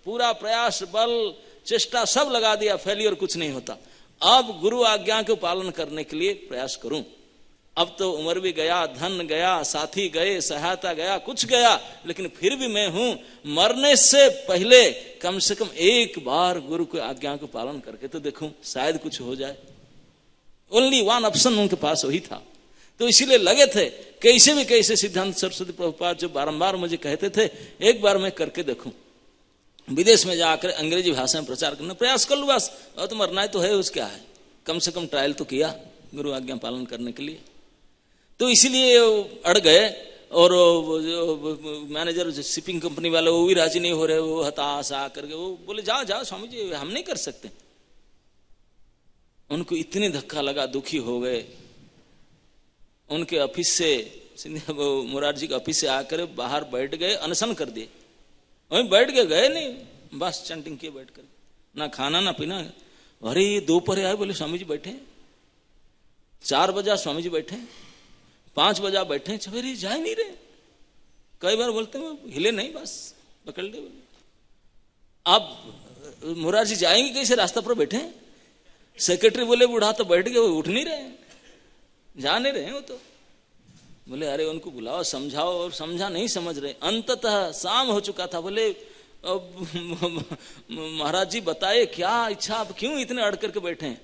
पूरा प्रयास बल चेष्टा सब लगा दिया, फेलियर कुछ नहीं होता। अब गुरु आज्ञा के पालन करने के लिए प्रयास करूं। अब तो उम्र भी गया, धन गया, साथी गए, सहायता गया, कुछ गया, लेकिन फिर भी मैं हूं। मरने से पहले कम से कम एक बार गुरु की आज्ञा को पालन करके तो देखूं, शायद कुछ हो जाए। ओनली वन ऑप्शन उनके पास वही था। तो इसीलिए लगे थे कैसे भी कैसे सिद्धांत सरस्वती प्रभुपाद जो बारंबार मुझे कहते थे एक बार मैं करके देखूं, विदेश में जाकर अंग्रेजी भाषा में प्रचार करना प्रयास कर लूँ बस, और तो मरना तो है, उसका है, कम से कम ट्रायल तो किया गुरु आज्ञा पालन करने के लिए। तो इसीलिए अड़ गए। और मैनेजर शिपिंग कंपनी वाले वो भी राजी नहीं हो रहे, वो हताश आकर के वो बोले जाओ जाओ स्वामी जी हम नहीं कर सकते। उनको इतने धक्का लगा, दुखी हो गए। उनके ऑफिस से मुरार जी के ऑफिस से आकर बाहर बैठ गए, अनशन कर दिए, वहीं बैठ गए नहीं, बस चैंटिंग किए बैठ कर, ना खाना ना पीना। अरे ये दोपहर आए, बोले स्वामी जी बैठे, 4 बजा स्वामी जी बैठे, 5 बजा बैठे, सवेरे जा नहीं रहे। कई बार बोलते हैं हिले नहीं, बस पकड़ ले। अब मुरार जी जाएंगे कैसे, रास्ता पर बैठे। सेक्रेटरी बोले बूढ़ा तो बैठ गए, वो उठ नहीं रहे, जा नहीं रहे। वो तो बोले अरे उनको बुलाओ समझाओ, और समझा नहीं समझ रहे। अंततः शाम हो चुका था। बोले महाराज जी बताए क्या इच्छा, आप क्यों इतने अड़ करके बैठे हैं।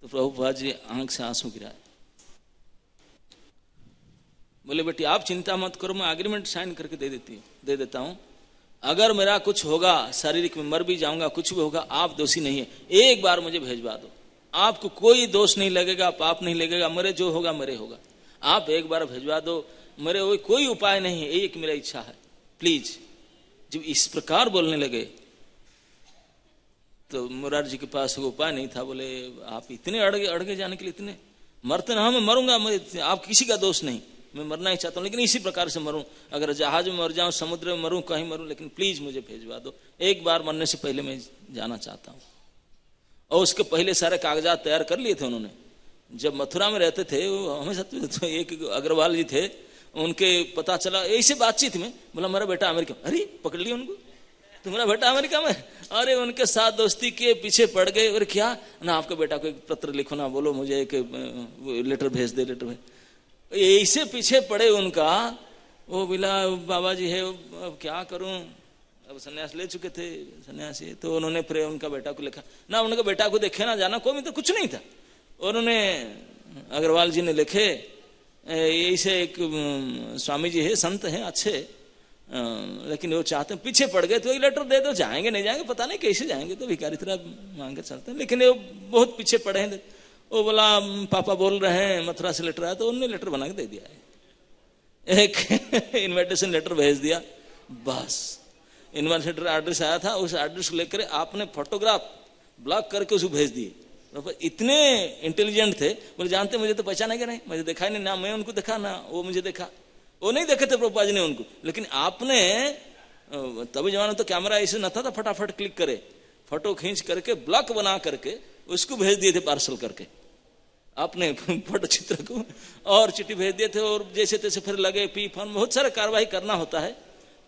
तो प्रभुपाद जी आंख से आंसू गिराए, बोले बेटी आप चिंता मत करो, मैं एग्रीमेंट साइन करके दे देता हूं। अगर मेरा कुछ होगा, शारीरिक में मर भी जाऊंगा, कुछ भी होगा, आप दोषी नहीं है, एक बार मुझे भेजवा दो, आपको कोई दोष नहीं लगेगा, पाप नहीं लगेगा, मेरे जो होगा मेरे होगा, आप एक बार भेजवा दो, मेरे कोई उपाय नहीं है, एक मेरा इच्छा है, प्लीज। जब इस प्रकार बोलने लगे तो मुरार जी के पास वो उपाय नहीं था। बोले आप इतने अड़गे जाने के लिए, इतने मरते ना, मैं मरूंगा, आप किसी का दोष नहीं, मैं मरना ही चाहता हूँ, लेकिन इसी प्रकार से मरूं, अगर जहाज में मर जाऊं, समुद्र में मरूं, कहीं मरूं, लेकिन प्लीज मुझे भेजवा दो, एक बार मरने से पहले मैं जाना चाहता हूँ। और उसके पहले सारे कागजात तैयार कर लिए थे उन्होंने। जब मथुरा में रहते थे वो हमेशा तो एक अग्रवाल जी थे, उनके पता चला ऐसे बातचीत में, बोला मेरा बेटा अमेरिका, अरे पकड़ लिया उनको, तुम्हारा बेटा अमेरिका में। अरे उनके साथ दोस्ती के पीछे पड़ गए। और क्या ना, आपके बेटा को एक पत्र लिखो ना, बोलो मुझे एक लेटर भेज दे, लेटर भेज, ऐसे पीछे पड़े उनका। वो बोला बाबा जी है, अब क्या करूं, अब सन्यास ले चुके थे सन्यासी। तो उन्होंने फिर उनका बेटा को लिखा ना, उनका बेटा को देखे ना जाना, कोई तो कुछ नहीं था। उन्होंने अग्रवाल जी ने लिखे, ऐसे एक स्वामी जी है, संत हैं अच्छे, लेकिन वो चाहते हैं, पीछे पड़ गए तो एक लेटर दे दो, जाएंगे नहीं जाएंगे पता नहीं, कैसे जाएंगे, तो भिखारी तरह मांग के चलते हैं, लेकिन वो बहुत पीछे पड़े हैं। वो बोला पापा बोल रहे हैं मथुरा से लेटर आया, तो उन्होंने लेटर बना के दे दिया है, एक इन्विटेशन लेटर भेज दिया, बस इन्विटेशन लेटर एड्रेस आया था, उस एड्रेस को लेकर आपने फोटोग्राफ ब्लॉक करके उसको भेज दिए। इतने इंटेलिजेंट थे, बोले जानते मुझे तो पहचानेगा नहीं, मुझे देखा ही नहीं, ना मैं उनको देखा ना वो मुझे देखा, वो नहीं देखे थे प्रभुपाद जी ने उनको, लेकिन आपने तभी जमाने तो कैमरा ऐसे न था, फटाफट क्लिक करे, फोटो खींच करके ब्लॉक बना करके उसको भेज दिए थे पार्सल करके आपने फोटो चित्र को, और चिट्ठी भेज दिए थे। और जैसे तैसे फिर लगे पी फॉर्म, बहुत सारा कार्रवाई करना होता है,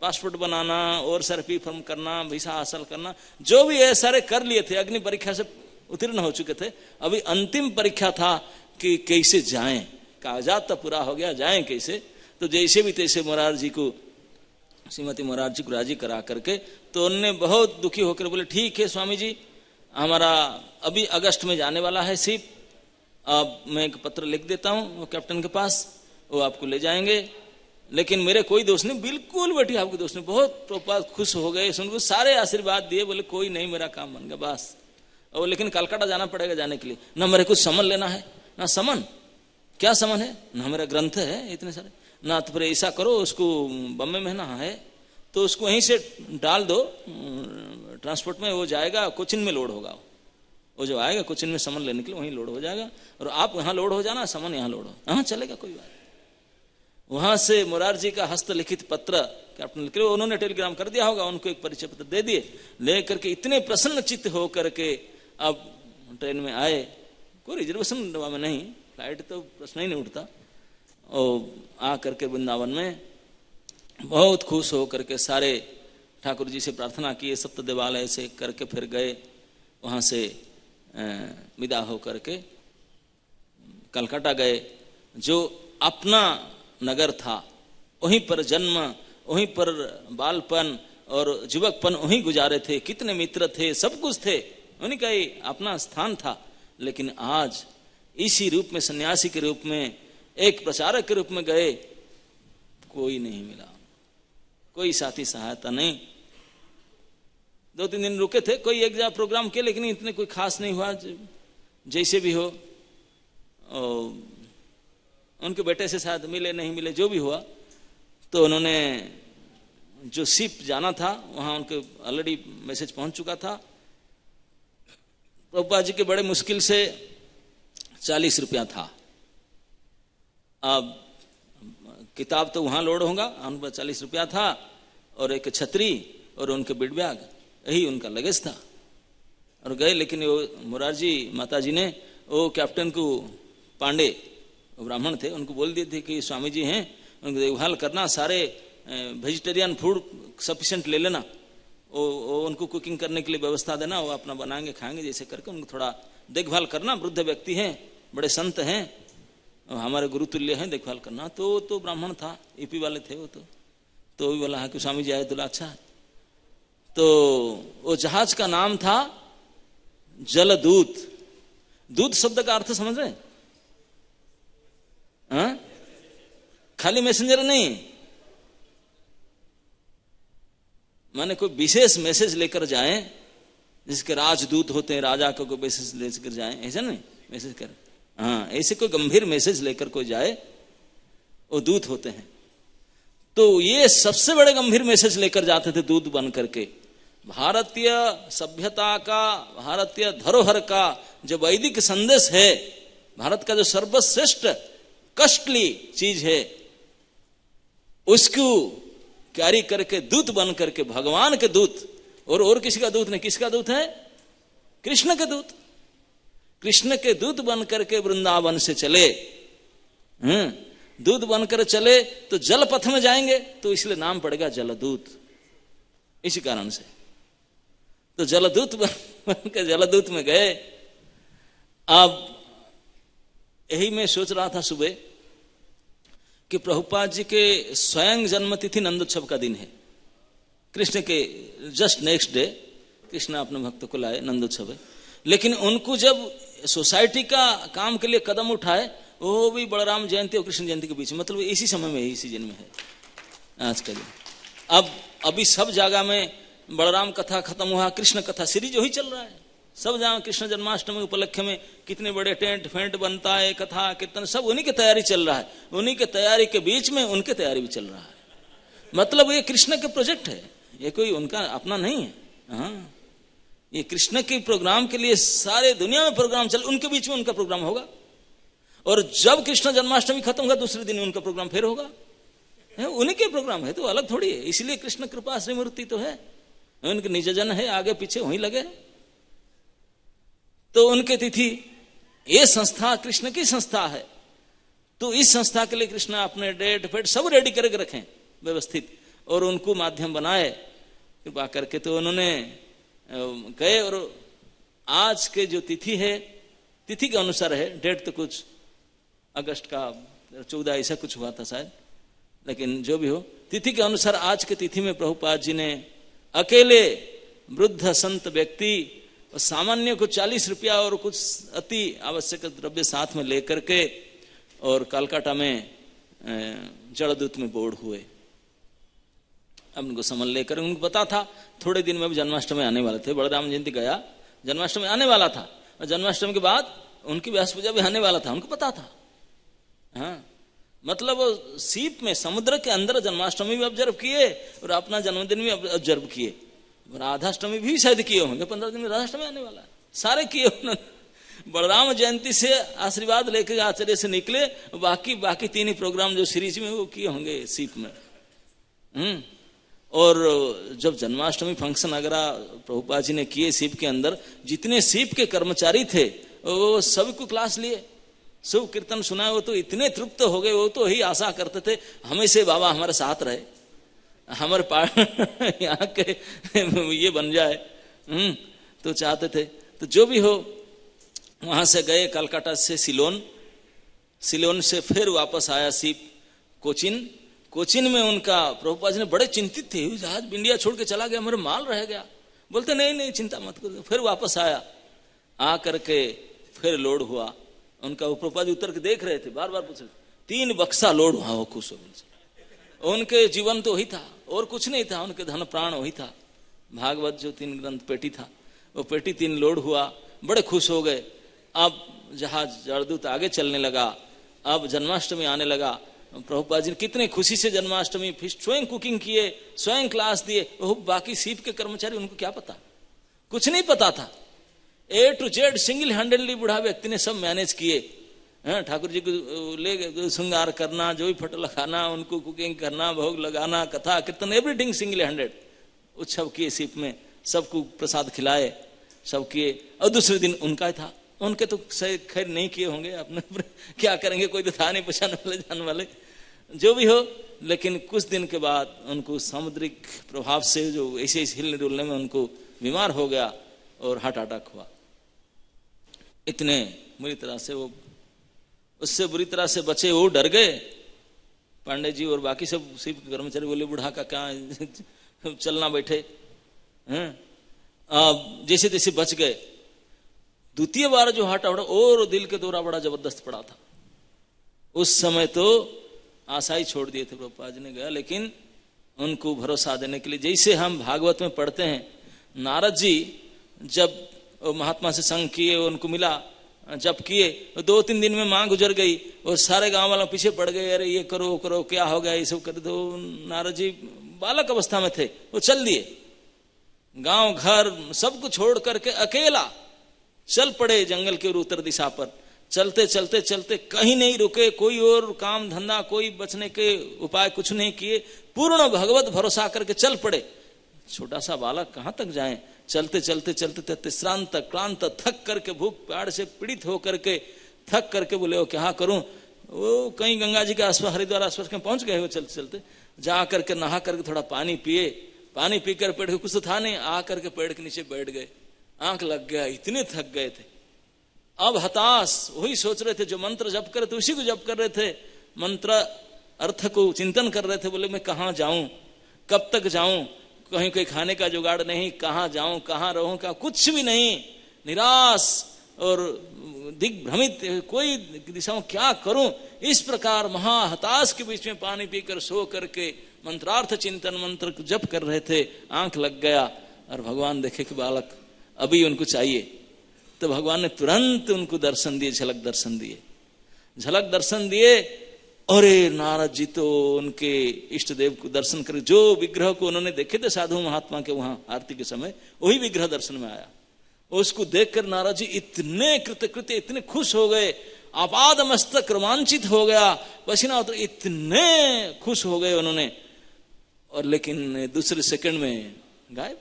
पासपोर्ट बनाना और सारे पी फॉर्म करना, वीसा हासिल करना, जो भी है सारे कर लिए थे। अग्नि परीक्षा से उत्तीर्ण हो चुके थे, अभी अंतिम परीक्षा था कि कैसे जाएं, कागजात तो पूरा हो गया, जाएं कैसे। तो जैसे भी तैसे मुरारजी को, श्रीमती मुरारजी को राजी करा करके, तो उन्होंने बहुत दुखी होकर बोले ठीक है स्वामी जी, हमारा अभी अगस्त में जाने वाला है शिप, अब मैं एक पत्र लिख देता हूँ कैप्टन के पास, वो आपको ले जाएंगे, लेकिन मेरे कोई दोस्त नहीं, बिल्कुल बेटी आपके दोस्त नहीं। बहुत प्रभुपाद खुश हो गए, सुनकर सारे आशीर्वाद दिए, बोले कोई नहीं, मेरा काम बन गया बस। और लेकिन कलकत्ता जाना पड़ेगा जाने के लिए, ना मेरे कुछ समन लेना है, ना समन, क्या समन है, ना मेरा ग्रंथ है इतने सारे, ना तो फिर ऐसा करो उसको बम्बे में ना है तो उसको वहीं से डाल दो ट्रांसपोर्ट में, वो जाएगा कोचिन में लोड होगा, वो जो आएगा कुछ इनमें समन लेने के लिए वहीं लोड हो जाएगा, और आप यहाँ लोड हो जाना, समन यहाँ लोड हो, हाँ चलेगा, कोई बात। वहां से मुरारजी का हस्तलिखित पत्र कैप्टन लिख, उन्होंने टेलीग्राम कर दिया होगा, उनको एक परिचय पत्र दे दिए, लेकर के इतने प्रसन्न चित्त हो करके अब ट्रेन में आए, कोई रिजर्वेशन डब्बा में नहीं, फ्लाइट तो प्रश्न ही नहीं उठता, और आ करके वृंदावन में बहुत खुश हो करके सारे ठाकुर जी से प्रार्थना किए, सप्त देवालय से करके फिर गए, वहां से विदा हो करके कलकत्ता गए। जो अपना नगर था, वहीं पर जन्म, वहीं पर बालपन और युवकपन वहीं गुजारे थे, कितने मित्र थे, सब कुछ थे, उन्हीं का ही अपना स्थान था। लेकिन आज इसी रूप में, सन्यासी के रूप में, एक प्रचारक के रूप में गए, कोई नहीं मिला, कोई साथी सहायता नहीं। 2-3 दिन रुके थे, कोई एक जगह प्रोग्राम किया, लेकिन इतने कोई खास नहीं हुआ, जैसे भी हो। और उनके बेटे से शायद मिले नहीं मिले, जो भी हुआ, तो उन्होंने जो शिप जाना था वहां उनके ऑलरेडी मैसेज पहुंच चुका था। प्रभुपाद जी के बड़े मुश्किल से 40 रुपया था। अब किताब तो वहां लोड होगा, उन पर 40 रुपया था, और एक छतरी और उनके बिड बैग, यही उनका लगेज था, और गए। लेकिन वो मुरारजी माता जी ने वो कैप्टन को, पांडे ब्राह्मण थे, उनको बोल दिए थे कि स्वामी जी हैं, उनको देखभाल करना, सारे वेजिटेरियन फूड सफिशिएंट ले लेना, वो उनको कुकिंग करने के लिए व्यवस्था देना, वो अपना बनाएंगे खाएंगे जैसे करके, उनको थोड़ा देखभाल करना, वृद्ध व्यक्ति हैं, बड़े संत हैं, हमारे गुरुतुल्य हैं, देखभाल करना। तो ब्राह्मण था, यूपी वाले थे वो, तो भी बोला कि स्वामी जी आए तो अच्छा है। तो वो जहाज का नाम था जलदूत। दूत शब्द का अर्थ समझ रहे? हाँ? खाली मैसेंजर नहीं, माने कोई विशेष मैसेज लेकर जाए, जिसके राजदूत होते हैं, राजा को कोई मैसेज लेकर जाए, ऐसा नहीं मैसेज कर, हाँ ऐसे कोई गंभीर मैसेज लेकर कोई जाए, वो दूत होते हैं। तो ये सबसे बड़े गंभीर मैसेज लेकर जाते थे दूत बन करके। भारतीय सभ्यता का, भारतीय धरोहर का जो वैदिक संदेश है, भारत का जो सर्वश्रेष्ठ कष्टली चीज है, उसको कैरी करके दूत बन करके, भगवान के दूत, और किसी का दूत नहीं, किसका दूत है? कृष्ण के दूत। कृष्ण के दूत बन करके वृंदावन से चले, दूत बनकर चले तो जल पथ में जाएंगे, तो इसलिए नाम पड़ेगा जलदूत, इसी कारण से। तो जलदूत बन के जलदूत में गए। अब यही मैं सोच रहा था सुबह कि प्रभुपाद जी के स्वयं जन्मतिथि नंदोत्सव का दिन है, कृष्ण के जस्ट नेक्स्ट डे कृष्ण अपने भक्त को लाए, नंदोत्सव है। लेकिन उनको जब सोसाइटी का काम के लिए कदम उठाए, वो भी बलराम जयंती और कृष्ण जयंती के बीच में, मतलब इसी समय में, इसी सीजन में है आज का दिन। अब अभी सब जगह में बलराम कथा खत्म हुआ, कृष्ण कथा सीरीज वही चल रहा है, सब जगह कृष्ण जन्माष्टमी उपलक्ष्य में कितने बड़े टेंट फेंट बनता है, कथा कीर्तन सब उन्हीं की तैयारी चल रहा है, उन्हीं के तैयारी के बीच में उनके तैयारी भी चल रहा है। मतलब ये कृष्ण के प्रोजेक्ट है, ये कोई उनका अपना नहीं है। हाँ, ये कृष्ण के प्रोग्राम के लिए सारे दुनिया में प्रोग्राम चल, उनके बीच में उनका प्रोग्राम होगा, और जब कृष्ण जन्माष्टमी खत्म होगा दूसरे दिन उनका प्रोग्राम फिर होगा। उन्हीं के प्रोग्राम है, तो अलग थोड़ी है। इसलिए कृष्ण कृपा श्रीमूर्ति तो है, उनके निज जन है, आगे पीछे वहीं लगे। तो उनके तिथि, ये संस्था कृष्ण की संस्था है, तो इस संस्था के लिए कृष्ण अपने डेट फेट सब रेडी करके रखें व्यवस्थित, और उनको माध्यम बनाए कृपा करके। तो उन्होंने गए, और आज के जो तिथि है, तिथि के अनुसार है, डेट तो कुछ अगस्त का 14 ऐसा कुछ हुआ था शायद, लेकिन जो भी हो, तिथि के अनुसार आज के तिथि में प्रभुपाद जी ने अकेले वृद्ध संत व्यक्ति और सामान्य को 40 रुपया और कुछ अति आवश्यक द्रव्य साथ में लेकर के, और कलकत्ता में जलदूत में बोर्ड हुए। अब उनको समझ लेकर, उनको पता था थोड़े दिन में भी जन्माष्टमी आने वाले थे, बलराम जयंती गया, जन्माष्टमी आने वाला था, और जन्माष्टमी के बाद उनकी व्यास पूजा भी आने वाला था, उनको पता था। हाँ, मतलब वो सीप में, समुद्र के अंदर जन्माष्टमी भी ऑब्जर्व किए और अपना जन्मदिन भी ऑब्जर्व किए, राधाष्टमी भी शायद किए होंगे, 15 दिन में राधाष्टमी आने वाला है। सारे किए उन्होंने। बलराम जयंती से आशीर्वाद लेकर आचार्य से निकले, बाकी 3 ही प्रोग्राम जो सीरीज में वो किए होंगे सीप में। और जब जन्माष्टमी फंक्शन अगरा प्रभुपाद जी ने किए सीप के अंदर, जितने सीप के कर्मचारी थे वो सभी को क्लास लिए, सब कीर्तन सुना। वो तो इतने तृप्त हो गए, वो तो ही आशा करते थे हमें से बाबा हमारे साथ रहे, हमारे यहाँ के ये बन जाए, तो चाहते थे। तो जो भी हो, वहां से गए कलकत्ता से सिलोन से फिर वापस आया सीप कोचिन में उनका प्रभुपाद जी ने बड़े चिंतित थे, आज इंडिया छोड़ के चला गया, मेरा माल रह गया। बोलते नहीं चिंता मत करो। फिर वापस आया, आ करके फिर लोड हुआ उनका। वो प्रभुपाद जी उतर के देख रहे थे, बार बार पूछ रहे, 3 बक्सा लोड हुआ। वो खुश हो, उनके जीवन तो वही था और कुछ नहीं था, उनके धन प्राण वही था। भागवत जो 3 ग्रंथ पेटी था, वो पेटी 3 लोड हुआ, बड़े खुश हो गए। अब जहाज जड़दूत आगे चलने लगा, अब जन्माष्टमी आने लगा। प्रभुपाद जी ने कितने खुशी से जन्माष्टमी, फिर स्वयं कुकिंग किए, स्वयं क्लास दिए। वो बाकी सीप के कर्मचारी, उनको क्या पता, कुछ नहीं पता था। A to Z सिंगल हैंडली बुढ़ा व्यक्ति ने सब मैनेज किए। ठाकुर जी को ले श्रृंगार करना, जो भी फट लगाना, उनको कुकिंग करना, भोग लगाना, कथा कीर्तन, एवरीथिंग सिंगल हैंडेड। उत्सव किए सीप में, सबको प्रसाद खिलाए, सब किए। और दूसरे दिन उनका ही था। उनके तो खैर नहीं किए होंगे, अपने क्या करेंगे, कोई तो था नहीं पहचाने वाले जानने वाले, जो भी हो। लेकिन कुछ दिन के बाद उनको सामुद्रिक प्रभाव से जो ऐसे हिलने डुलने में उनको बीमार हो गया और हार्ट अटैक हुआ। इतने बुरी तरह से वो, उससे बुरी तरह से बचे, वो डर गए। पांडे जी और बाकी सब सीप के कर्मचारी बोले बूढ़ा का क्या चलना बैठे हैं। जैसे तैसे बच गए। द्वितीय बार जो हार्ट अटैक और दिल के दौरा बड़ा जबरदस्त पड़ा था। उस समय तो आशा ही छोड़ दिए थे प्रभुपाद जी ने गया, लेकिन उनको भरोसा देने के लिए, जैसे हम भागवत में पढ़ते हैं, नारद जी जब महात्मा से संग किए, उनको मिला, जब किए, 2-3 दिन में मां गुजर गई और सारे गांव वालों पीछे पड़ गए, अरे ये करो करो, क्या हो गया, ये सब कर दो। नारद जी बालक अवस्था में थे, वो चल दिए, गांव घर सबको छोड़ करके अकेला चल पड़े जंगल के उत्तर दिशा पर। चलते चलते चलते कहीं नहीं रुके, कोई और काम धंधा, कोई बचने के उपाय कुछ नहीं किए, पूर्ण भगवत भरोसा करके चल पड़े। छोटा सा बालक कहां तक जाए, चलते चलते चलते श्रांत क्लांत थक करके, भूख प्यास से पीड़ित होकर के थक करके बोले वो क्या करूं। वो कहीं गंगा जी के आसपास, हरिद्वार आसपास कहीं पहुंच गए। वो चलते चलते जा करके नहा करके थोड़ा पानी पिए, पानी पीकर पेड़, कुछ तो था नहीं, आ करके पेड़ के नीचे बैठ गए। आंख लग गया, इतने थक गए थे। अब हताश वही सोच रहे थे, जो मंत्र जप कर रहे थे उसी को जप कर रहे थे, मंत्र अर्थ को चिंतन कर रहे थे। बोले मैं कहाँ जाऊं, कब तक जाऊं, कहीं कोई खाने का जुगाड़ नहीं, कहाँ जाऊं, कहाँ रहूं, क्या कुछ भी नहीं, निराश और दिग्भ्रमित, कोई दिशा में क्या करूं। इस प्रकार महा हताश के बीच में पानी पीकर सो करके मंत्रार्थ चिंतन मंत्र जप कर रहे थे। आंख लग गया और भगवान देखे कि बालक अभी उनको चाहिए, तो भगवान ने तुरंत उनको दर्शन दिए, झलक दर्शन दिए। अरे नारद जी तो उनके इष्ट देव को दर्शन कर, जो विग्रह को उन्होंने देखे थे साधु महात्मा के वहां आरती के समय, वही विग्रह दर्शन में आया। उसको देखकर नारद जी इतने कृतकृत्य, इतने खुश हो गए, आपाद मस्तक रोमांचित हो गया, पसीना उतर, इतने खुश हो गए उन्होंने। और लेकिन दूसरे सेकंड में गायब,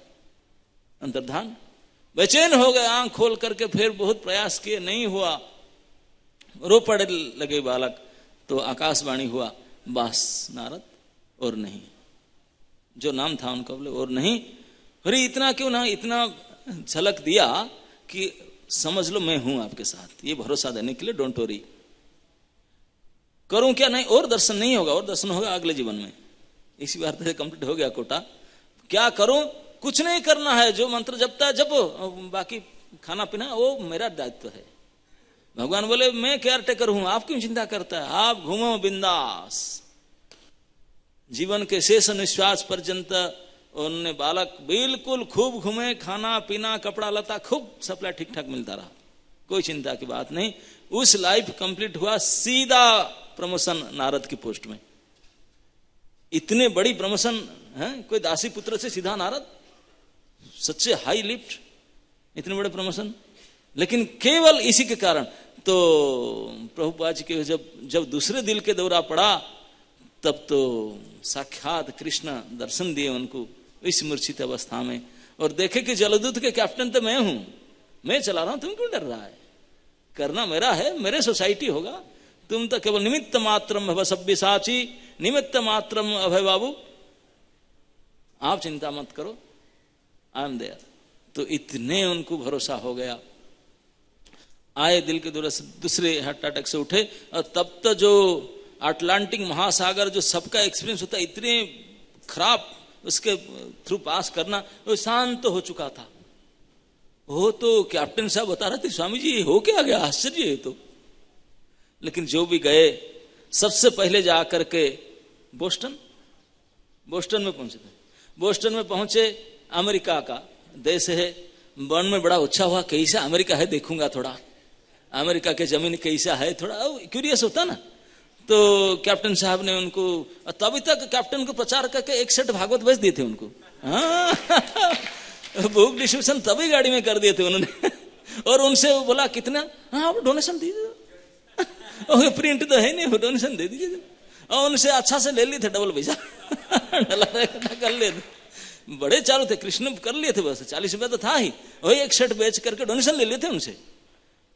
अंतर्धान, बेचैन हो गए। आंख खोल करके फिर बहुत प्रयास किए, नहीं हुआ, रो पड़े लगे बालक। तो आकाशवाणी हुआ, बस नारद और नहीं, जो नाम था उनका, बोले और नहीं। अरे इतना क्यों ना, इतना झलक दिया कि समझ लो मैं हूं आपके साथ, ये भरोसा देने के लिए, डोंट वरी। करूं क्या, नहीं और दर्शन नहीं होगा, और दर्शन होगा अगले जीवन में। इसी बार तो कंप्लीट हो गया कोटा। क्या करूं, कुछ नहीं करना है, जो मंत्र जपता है जपो, बाकी खाना पीना वो मेरा दायित्व है। भगवान बोले मैं केयर टेकर हूं, आप क्यों चिंता करता है, आप घूमो बिंदास। जीवन के शेष निश्वास पर्यंत उन्होंने बालक बिल्कुल खूब घूमे, खाना पीना कपड़ा लता खूब सप्लाई ठीक ठाक मिलता रहा, कोई चिंता की बात नहीं। उस लाइफ कंप्लीट हुआ, सीधा प्रमोशन नारद की पोस्ट में। इतने बड़ी प्रमोशन है, कोई दासी पुत्र से सीधा नारद, सच्चे हाई लिफ्ट, इतने बड़े प्रमोशन। लेकिन केवल इसी के कारण। तो प्रभुपाद जी के जब दूसरे दिल के दौरा पड़ा, तब तो साक्षात कृष्ण दर्शन दिए उनको इस मूर्छित अवस्था में, और देखे कि जलदूत के कैप्टन तो मैं हूं, मैं चला रहा हूं, तुम क्यों डर रहा है, करना मेरा है, मेरे सोसाइटी होगा, तुम तो केवल निमित्त मात्रम भव सब्यसाची, निमित्त मात्रम अभय बाबू, आप चिंता मत करो, आई एम देयर। तो इतने उनको भरोसा हो गया, आए दिल के दूसरे हार्ट अटैक से उठे, और तब तक जो अटलांटिक महासागर जो सबका एक्सपीरियंस होता है, इतने खराब उसके थ्रू पास करना, वो शांत हो चुका था। वो तो कैप्टन साहब बता रहे थे, स्वामी जी हो क्या गया, आश्चर्य है। तो लेकिन जो भी गए, सबसे पहले जा करके बोस्टन में पहुंचे थे। बोस्टन में पहुंचे, अमेरिका का देश है, मन में बड़ा उत्साह हुआ, कैसा अमेरिका है देखूंगा, थोड़ा अमेरिका के जमीन कैसा है, थोड़ा क्यूरियस होता ना। तो कैप्टन साहब ने उनको, तभी तक कैप्टन को प्रचार करके एक सेट भागवत भेज दिए थे उनको, हाँ बुक डिस्ट्रीब्यूशन तभी गाड़ी में कर दिए थे उन्होंने। और उनसे वो बोला कितना, हाँ आप डोनेशन दीजिए, प्रिंट तो है नहीं, डोनेशन दे दीजिए। और उनसे अच्छा से ले लिए थे, डबल पैसा कर लिए थे, बड़े चालू थे, कृष्ण कर लिए थे, बस 40 रुपया तो था ही, वही एक शर्ट बेच करके डोनेशन ले लिए थे उनसे,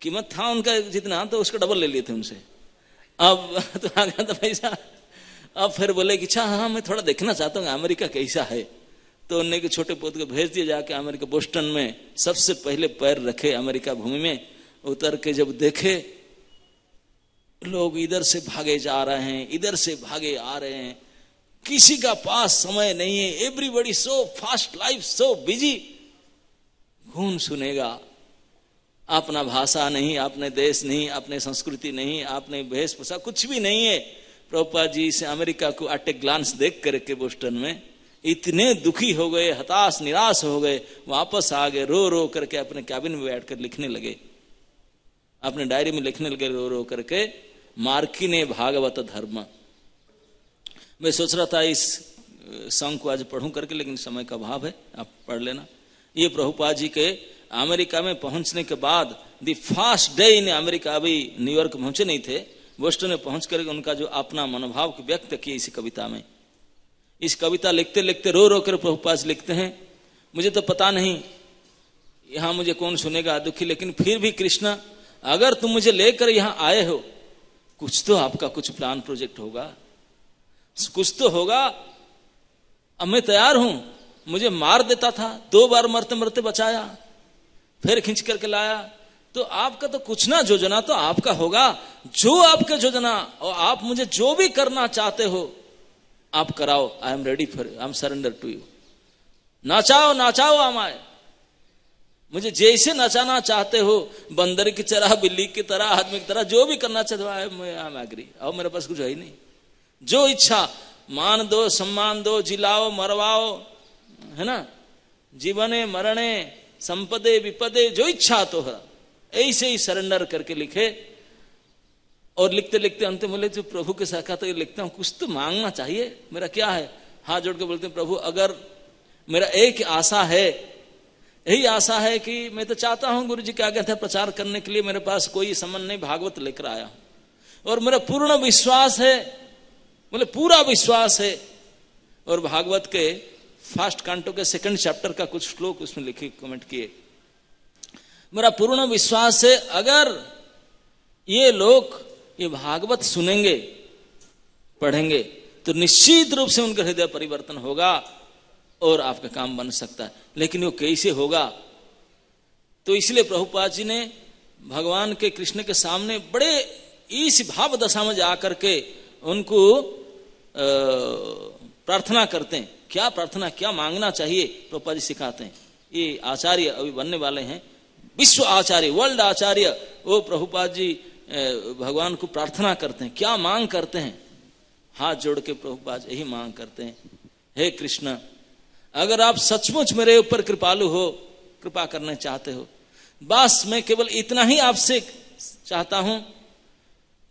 कीमत था उनका जितना, तो उसका डबल ले लिए थे उनसे। अब तो आ गया था पैसा। अब फिर बोले कि अच्छा हाँ मैं थोड़ा देखना चाहता हूँ अमेरिका कैसा है। तो उन्हें के छोटे पोते को भेज दिया जाके अमेरिका, बोस्टन में सबसे पहले पैर रखे अमेरिका भूमि में। उतर के जब देखे लोग इधर से भागे जा रहे हैं, इधर से भागे आ रहे हैं, किसी का पास समय नहीं है, everybody so fast, life so busy. कौन सुनेगा, अपना भाषा नहीं, अपने देश नहीं, अपने संस्कृति नहीं, अपने वेशभूषा कुछ भी नहीं है। प्रभुपाद जी से अमेरिका को एट ए ग्लांस देख करके बोस्टन में इतने दुखी हो गए, हताश निराश हो गए, वापस आ गए, रो रो करके अपने कैबिन में बैठकर लिखने लगे, अपने डायरी में लिखने लगे रो रो करके, मार्किने भागवत धर्म। मैं सोच रहा था इस सॉन्ग को आज पढ़ूं करके, लेकिन समय का अभाव है, आप पढ़ लेना। ये प्रभुपाद जी के अमेरिका में पहुंचने के बाद the first day in America, अभी न्यूयॉर्क पहुंचे नहीं थे, बोस्टन में पहुंच करके उनका जो अपना मनोभाव व्यक्त किया इसी कविता में। इस कविता लिखते लिखते रो रो कर प्रभुपाद जी लिखते हैं, मुझे तो पता नहीं यहां मुझे कौन सुनेगा दुखी, लेकिन फिर भी कृष्णा अगर तुम मुझे लेकर यहां आए हो, कुछ तो आपका कुछ प्लान प्रोजेक्ट होगा, कुछ तो होगा। अब मैं तैयार हूं, मुझे मार देता था, 2 बार मरते मरते बचाया, फिर खींच करके लाया, तो आपका तो कुछ ना योजना तो आपका होगा, जो आपका योजना, और आप मुझे जो भी करना चाहते हो आप कराओ। I am ready for, I am surrender to you. नाचाओ नाचाओ हमारे, मुझे जैसे नचाना चाहते हो, बंदर की तरह, बिल्ली की तरह, आदमी की तरह, जो भी करना चाहते हो, आई एम एग्री। अब मेरे पास कुछ है ही नहीं, जो इच्छा, मान दो, सम्मान दो, जिलाओ मरवाओ, है ना, जीवने मरणे संपदे विपदे, जो इच्छा तो है, ऐसे ही सरेंडर करके लिखे। और लिखते लिखते अंत बोले जो प्रभु के साथ तो लिखता हूं, कुछ तो मांगना चाहिए, मेरा क्या है। हाथ जोड़ के बोलते हैं, प्रभु अगर मेरा एक आशा है, यही आशा है कि मैं तो चाहता हूं गुरु जी के आगे था प्रचार करने के लिए, मेरे पास कोई संबंध नहीं, भागवत लेकर आया हूं, और मेरा पूर्ण विश्वास है, बोले पूरा विश्वास है। और भागवत के फर्स्ट कांटो के 2nd चैप्टर का कुछ श्लोक उसमें लिखे, कमेंट किए, मेरा पूर्ण विश्वास है अगर ये लोग ये भागवत सुनेंगे पढ़ेंगे तो निश्चित रूप से उनका हृदय परिवर्तन होगा और आपका काम बन सकता है। लेकिन वो कैसे होगा, तो इसलिए प्रभुपाद जी ने भगवान के कृष्ण के सामने बड़े इस भाव दशा में जाकर के उनको प्रार्थना करते हैं। क्या प्रार्थना, क्या मांगना चाहिए, प्रभुपाद जी सिखाते हैं। ये आचार्य अभी बनने वाले हैं, विश्व आचार्य, वर्ल्ड आचार्य, वो प्रभुपाद जी भगवान को प्रार्थना करते हैं। क्या मांग करते हैं, हाथ जोड़ के प्रभुपाद यही मांग करते हैं, हे कृष्ण अगर आप सचमुच मेरे ऊपर कृपालु हो, कृपा करना चाहते हो, बस मैं केवल इतना ही आपसे चाहता हूं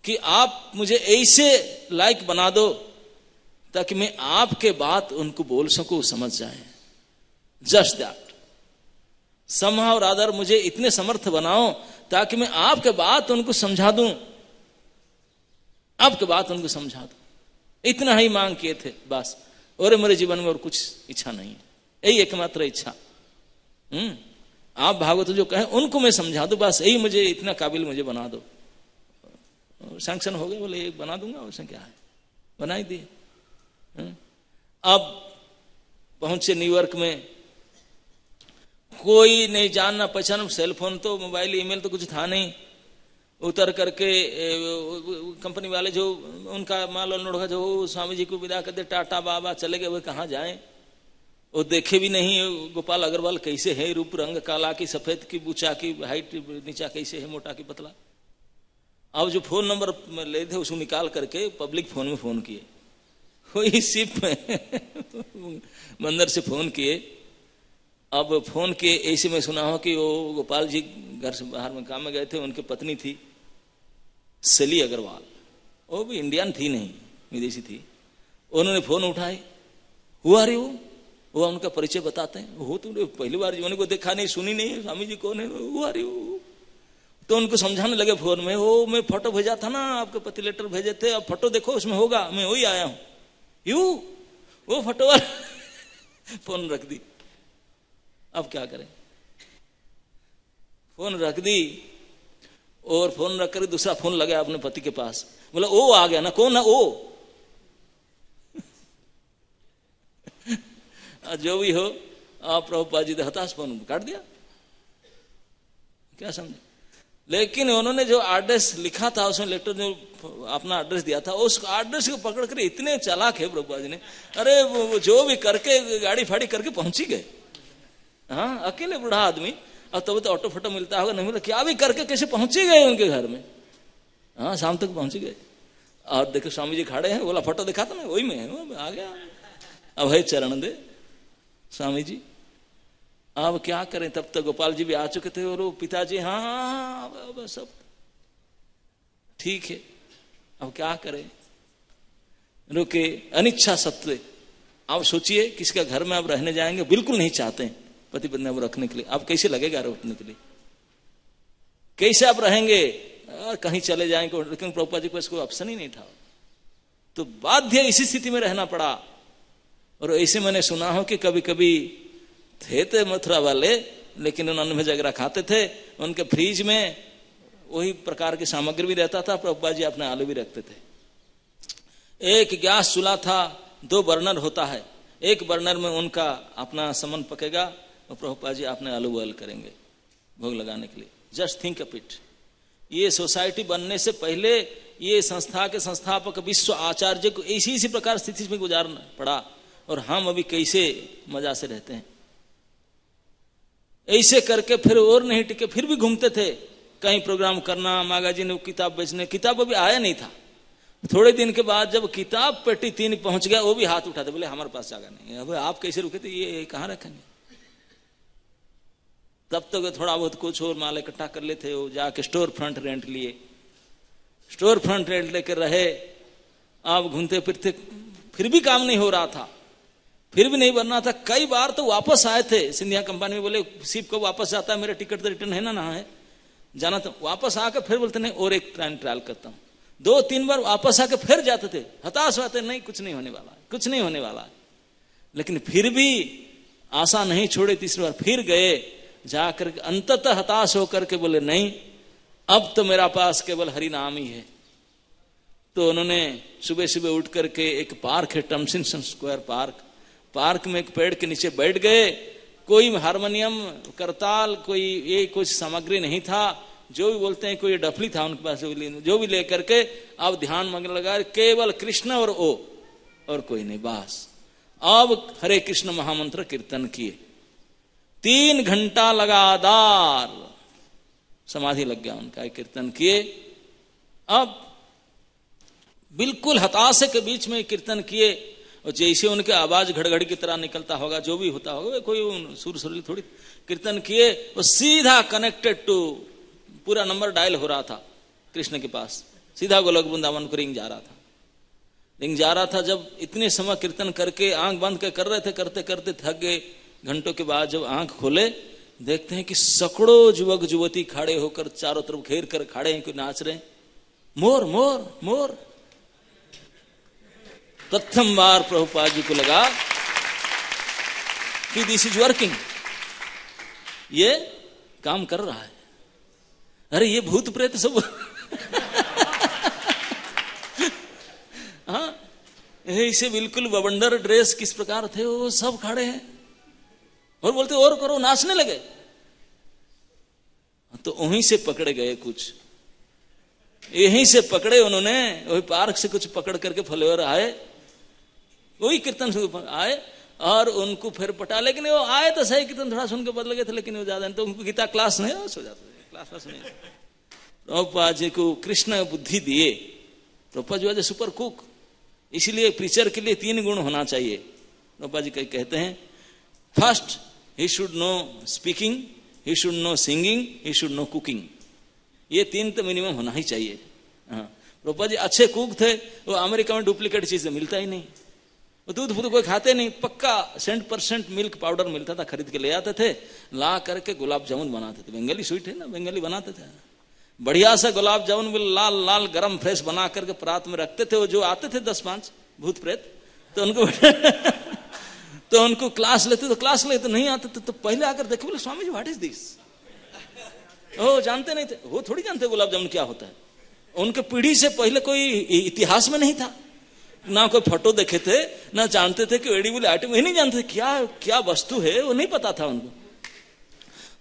कि आप मुझे ऐसे लायक बना दो ताकि मैं आपके बात उनको बोल सकूं, समझ जाए। जस्ट दैट, somehow rather मुझे इतने समर्थ बनाओ ताकि मैं आपके बात उनको समझा दूं, आपके बात उनको समझा दूं। इतना ही मांग किए थे बस, और मेरे जीवन में और कुछ इच्छा नहीं है, यही एकमात्र इच्छा। आप भागवत जो कहें उनको मैं समझा दूं, बस यही मुझे इतना काबिल मुझे बना दो। सैंक्शन हो गया, बोले एक बना दूंगा, उसमें क्या है, बना ही दिए। अब पहुंचे न्यूयॉर्क में, कोई नहीं जानना पहचाना, सेलफोन तो मोबाइल ईमेल तो कुछ था नहीं। उतर करके कंपनी वाले जो उनका माल अनलोड का जो स्वामी जी को विदा करते, टाटा बाबा चले गए, वो कहाँ जाएं, वो देखे भी नहीं गोपाल अग्रवाल कैसे है, रूप रंग, काला की सफेद की, ऊंचा की, हाइट नीचा कैसे है, मोटा की पतला। अब जो फोन नंबर ले थे उसको निकाल करके पब्लिक फोन में फोन किए, कोई शिप में मंदिर से फोन किए। अब फोन किए, ऐसे में सुना हो कि वो गोपाल जी घर से बाहर में काम में गए थे, उनकी पत्नी थी सली अग्रवाल, वो भी इंडियन थी नहीं, विदेशी थी। उन्होंने फोन उठाए, हुआ रे वो उनका परिचय बताते हैं, हो तुमने पहली बार जीवन को देखा नहीं, सुनी नहीं, स्वामी जी कौन है, हुआ रे वो। तो उनको समझाने लगे फोन में, वो मैं फोटो भेजा था ना, आपके पति लेटर भेजे थे, अब फोटो देखो उसमें होगा, मैं वही आया हूं। यू वो फोटो वाला फोन रख दी। अब क्या करें, फोन रख दी, और फोन रख कर दूसरा फोन लगा अपने पति के पास, बोला ओ आ गया ना, कौन है ओ। जो भी हो, आप प्रभुपाद जी हताश, फोन काट दिया, क्या समझे। लेकिन उन्होंने जो एड्रेस लिखा था उसमें, लेटर जो अपना एड्रेस दिया था, उस एड्रेस को पकड़ कर इतने चालाक है प्रभुपाद जी ने, अरे वो जो भी करके गाड़ी फाड़ी करके पहुंची गए। हाँ, अकेले बूढ़ा आदमी, अब तब तो ऑटो फोटो मिलता होगा, नहीं मिला, क्या भी करके कैसे पहुंचे गए उनके घर में। हाँ, शाम तक पहुंच गए। और देखो स्वामी जी खड़े हैं, बोला फोटो दिखा था ना, वही में है, आ गया। अब है चरण दे स्वामी जी। अब क्या करें, तब तक गोपाल जी भी आ चुके थे, और वो पिताजी हाँ सब ठीक है, अब क्या करें, रुके, अनिच्छा सत्व। आप सोचिए किसका घर में आप रहने जाएंगे, बिल्कुल नहीं चाहते हैं पति पत्नी आप रखने के लिए, आप कैसे लगेगा रखने के लिए, कैसे आप रहेंगे, कहीं चले जाएंगे, लेकिन प्रभुपाद जी को इसको ऑप्शन ही नहीं था, तो बाध्य इसी स्थिति में रहना पड़ा। और ऐसे मैंने सुना हो कि कभी कभी थे मथुरा वाले, लेकिन उन्होंने भेज अगर खाते थे, उनके फ्रीज में वही प्रकार की सामग्री भी रहता था, प्रभुपाद जी अपने आलू भी रखते थे। एक गैस चूल्हा था, 2 बर्नर होता है, एक बर्नर में उनका अपना समन पकेगा, और प्रभुपाद जी अपने आलू बॉयल करेंगे भोग लगाने के लिए। Just think of it. ये सोसाइटी बनने से पहले ये संस्था के संस्थापक विश्व आचार्य को इसी प्रकार स्थिति में गुजारना पड़ा, और हम अभी कैसे मजा से रहते हैं। ऐसे करके फिर और नहीं टिके, फिर भी घूमते थे, कहीं प्रोग्राम करना, मैगजीन किताब बेचने, किताब अभी आया नहीं था। थोड़े दिन के बाद जब किताब पेटी 3 पहुंच गया, वो भी हाथ उठाते, बोले हमारे पास जगह नहीं है, अब आप कैसे रुके थे, ये कहाँ रखेंगे। तब तक थोड़ा बहुत कुछ और माल इकट्ठा कर लेते, वो जाके स्टोर फ्रंट रेंट लिए, स्टोर फ्रंट रेंट लेकर रहे। आप घूमते फिरते, फिर भी काम नहीं हो रहा था, फिर भी नहीं बनना था। कई बार तो वापस आए थे सिंधिया कंपनी में, बोले शिप कब वापस जाता है, मेरा टिकट तो रिटर्न है ना है जाना, तो वापस आकर फिर बोलते नहीं और एक ट्रायल करता हूँ। 2-3 बार वापस आकर फिर जाते थे, हताश होते, नहीं कुछ नहीं होने वाला है, कुछ नहीं होने वाला है। लेकिन फिर भी आशा नहीं छोड़े, तीसरी बार फिर गए, जाकर अंततः हताश होकर के बोले नहीं, अब तो मेरा पास केवल हरि नाम ही है। तो उन्होंने सुबह सुबह उठ करके, एक पार्क है टमसिंसन स्क्वायर पार्क, पार्क में एक पेड़ के नीचे बैठ गए। कोई हारमोनियम करताल, कोई ये कुछ सामग्री नहीं था, जो भी बोलते हैं कोई डफली था उनके पास, जो भी लेकर के अब ध्यान मग्न लगा, केवल कृष्ण और ओ, और कोई नहीं, बस। अब हरे कृष्ण महामंत्र कीर्तन किए, 3 घंटा लगातार समाधि लग गया उनका, कीर्तन किए। अब बिल्कुल हताशे के बीच में कीर्तन किए, और जैसे उनके आवाज घड़घड़ की तरह निकलता होगा, जो भी होता होगा, कोई सुर सुरीली थोड़ी, कीर्तन किए, वो सीधा कनेक्टेड टू, पूरा नंबर डायल हो रहा था कृष्ण के पास, सीधा गोलोक वृंदावन को रिंग जा रहा था, रिंग जा रहा था। जब इतने समय कीर्तन करके आंख बंद कर रहे थे, करते करते थक गए, घंटों के बाद जब आंख खोले, देखते हैं कि सैकड़ों युवक युवती खड़े होकर चारों तरफ घेर कर खड़े हैं, कोई नाच रहे हैं, मोर मोर मोर। प्रथम बार प्रभुपाद जी को लगा कि दिस इज वर्किंग, ये काम कर रहा है। अरे ये भूत प्रेत सब हाँ, इसे बिल्कुल बवंडर ड्रेस किस प्रकार थे, वो सब खड़े हैं और बोलते और करो, नाचने लगे। तो वहीं से पकड़े गए, कुछ यहीं से पकड़े उन्होंने, वही पार्क से कुछ पकड़ करके फ्लेवर आए, वही कीर्तन से आए और उनको फिर पटा। लेकिन वो आए तो सही, कीर्तन थोड़ा सुन के बदल गए थे, लेकिन वो ज्यादा नहीं, तो उनको गीता क्लास नहीं हो जाता, क्लास नहीं। प्रभुपाद जी को कृष्ण बुद्धि दिए। Prabhupada ji was super cook, इसलिए प्रीचर के लिए 3 गुण होना चाहिए। प्रभुपाद जी कहते हैं, first he should know speaking, he should know singing, he should know cooking. ये 3 तो मिनिमम होना ही चाहिए। हाँ, प्रभुपाद जी अच्छे कुक थे। वो अमेरिका में डुप्लीकेट चीज मिलता ही नहीं, वो दूध फूध कोई खाते नहीं, पक्का 100% मिल्क पाउडर मिलता था, खरीद के ले आते थे, ला करके गुलाब जामुन बनाते थे। बंगाली स्वीट है ना, बंगाली बनाते थे, बढ़िया सा गुलाब जामुन बिल लाल लाल गरम फ्रेश बना करके परात में रखते थे। वो जो आते थे 10-5 भूत प्रेत, तो उनको तो उनको क्लास लेते, तो क्लास लेते नहीं आते थे, तो पहले आकर देखे, बोले Swami ji what is this. ओ जानते नहीं थे, वो थोड़ी जानते गुलाब जामुन क्या होता है। उनके पीढ़ी से पहले कोई इतिहास में नहीं था, ना कोई फोटो देखे थे, ना जानते थे कि एडिबल आइटम, ये नहीं जानते क्या क्या वस्तु है, वो नहीं पता था उनको।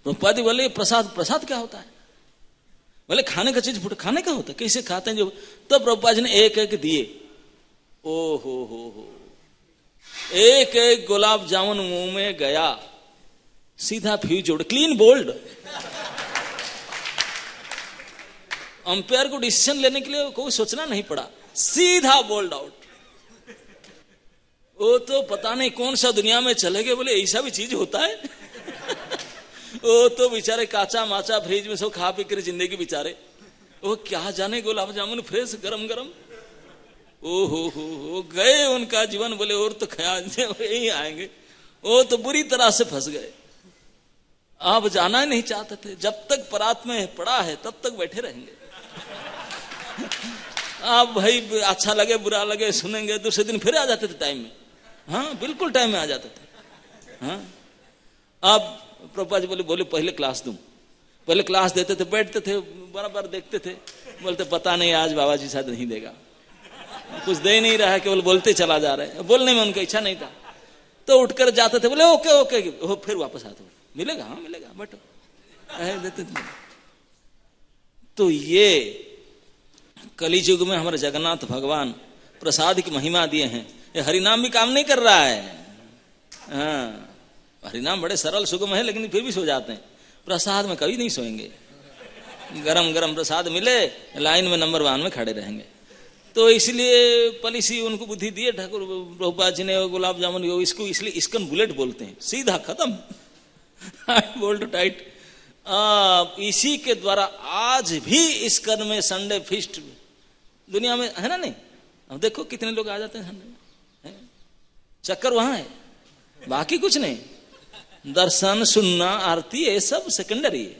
प्रभुपाद जी बोले प्रसाद, प्रसाद क्या होता है? बोले खाने का चीज खाने का होता है, कैसे खाते हैं जो। तो प्रभुपाद जी ने एक एक दिए। ओ हो, एक एक गुलाब जामुन मुंह में गया, सीधा फ्यूज उड़, क्लीन बोल्ड। अंपायर को डिसीजन लेने के लिए कोई सोचना नहीं पड़ा, सीधा बोल्ड आउट। वो तो पता नहीं कौन सा दुनिया में चले गए, बोले ऐसा भी चीज होता है। वो तो बेचारे काचा माचा फ्रिज में सब खा पी कर जिंदगी बेचारे, वो क्या जाने गुलाब जामुन फ्रेश गरम गरम। ओ हो गए उनका जीवन। बोले और तो ख्याल यही आएंगे। वो तो बुरी तरह से फंस गए, आप जाना ही नहीं चाहते थे। जब तक परात में पड़ा है तब तक बैठे रहेंगे। आप भाई अच्छा लगे बुरा लगे सुनेंगे, दूसरे दिन फिर आ जाते थे टाइम में। हाँ बिल्कुल टाइम में आ जाते थे। हाँ अब प्रभुपाद जी बोले पहले क्लास दूं। पहले क्लास देते थे, बैठते थे, बराबर देखते थे, बोलते पता नहीं आज बाबा जी शायद नहीं देगा, कुछ दे नहीं रहा है, केवल बोलते चला जा रहे हैं। बोलने में उनका इच्छा नहीं था, तो उठकर जाते थे, बोले ओके ओके, फिर वापस आते, मिलेगा हाँ मिलेगा बैठो, देते थे। तो ये कलियुग में हमारे जगन्नाथ भगवान प्रसाद की महिमा दिए हैं। ये हरिनाम भी काम नहीं कर रहा है। हाँ हरिनाम बड़े सरल सुगम है, लेकिन फिर भी सो जाते हैं। प्रसाद में कभी नहीं सोएंगे, गरम गरम प्रसाद मिले लाइन में नंबर 1 में खड़े रहेंगे। तो इसलिए पॉलिसी उनको बुद्धि दिए ठाकुर प्रभुपाद जी ने। गुलाब जामुन इसको इसलिए इस्कन बुलेट बोलते हैं, सीधा खत्म, बोल्ड टाइट। इसी के द्वारा आज भी इस्कन में संडे फीस्ट दुनिया में है ना, नहीं? अब देखो कितने लोग आ जाते हैं संडे में, चक्कर वहां है, बाकी कुछ नहीं। दर्शन सुनना आरती ये सब सेकेंडरी है।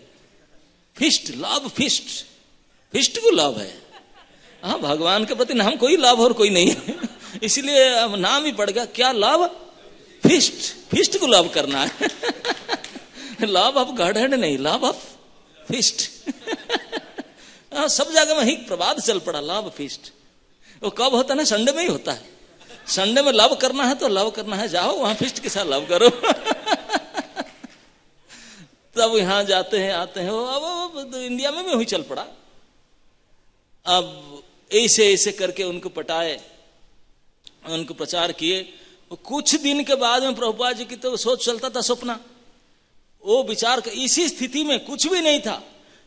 फिस्ट लाभ, फिस्ट को लाभ है। हाँ भगवान के प्रति नाम कोई लाभ और कोई नहीं है, इसलिए अब नाम ही पड़ गया। क्या लाभ? फिस्ट को लाभ करना है। लाभ ऑफ गॉड हैंड नहीं, लाभ ऑफ फिस्ट। सब जगह में ही प्रवाद चल पड़ा, लाभ फिस्ट। वो कब होता है ना? संडे में ही होता है। संडे में लाभ करना है तो लाभ करना है, जाओ वहां फिस्ट के साथ लाभ करो। तब यहां जाते हैं आते हैं। अब इंडिया में भी वही चल पड़ा। अब ऐसे ऐसे करके उनको पटाए, उनको प्रचार किए। कुछ दिन के बाद में प्रभुपाद जी की तो सोच चलता था सपना। वो विचार इसी स्थिति में कुछ भी नहीं था,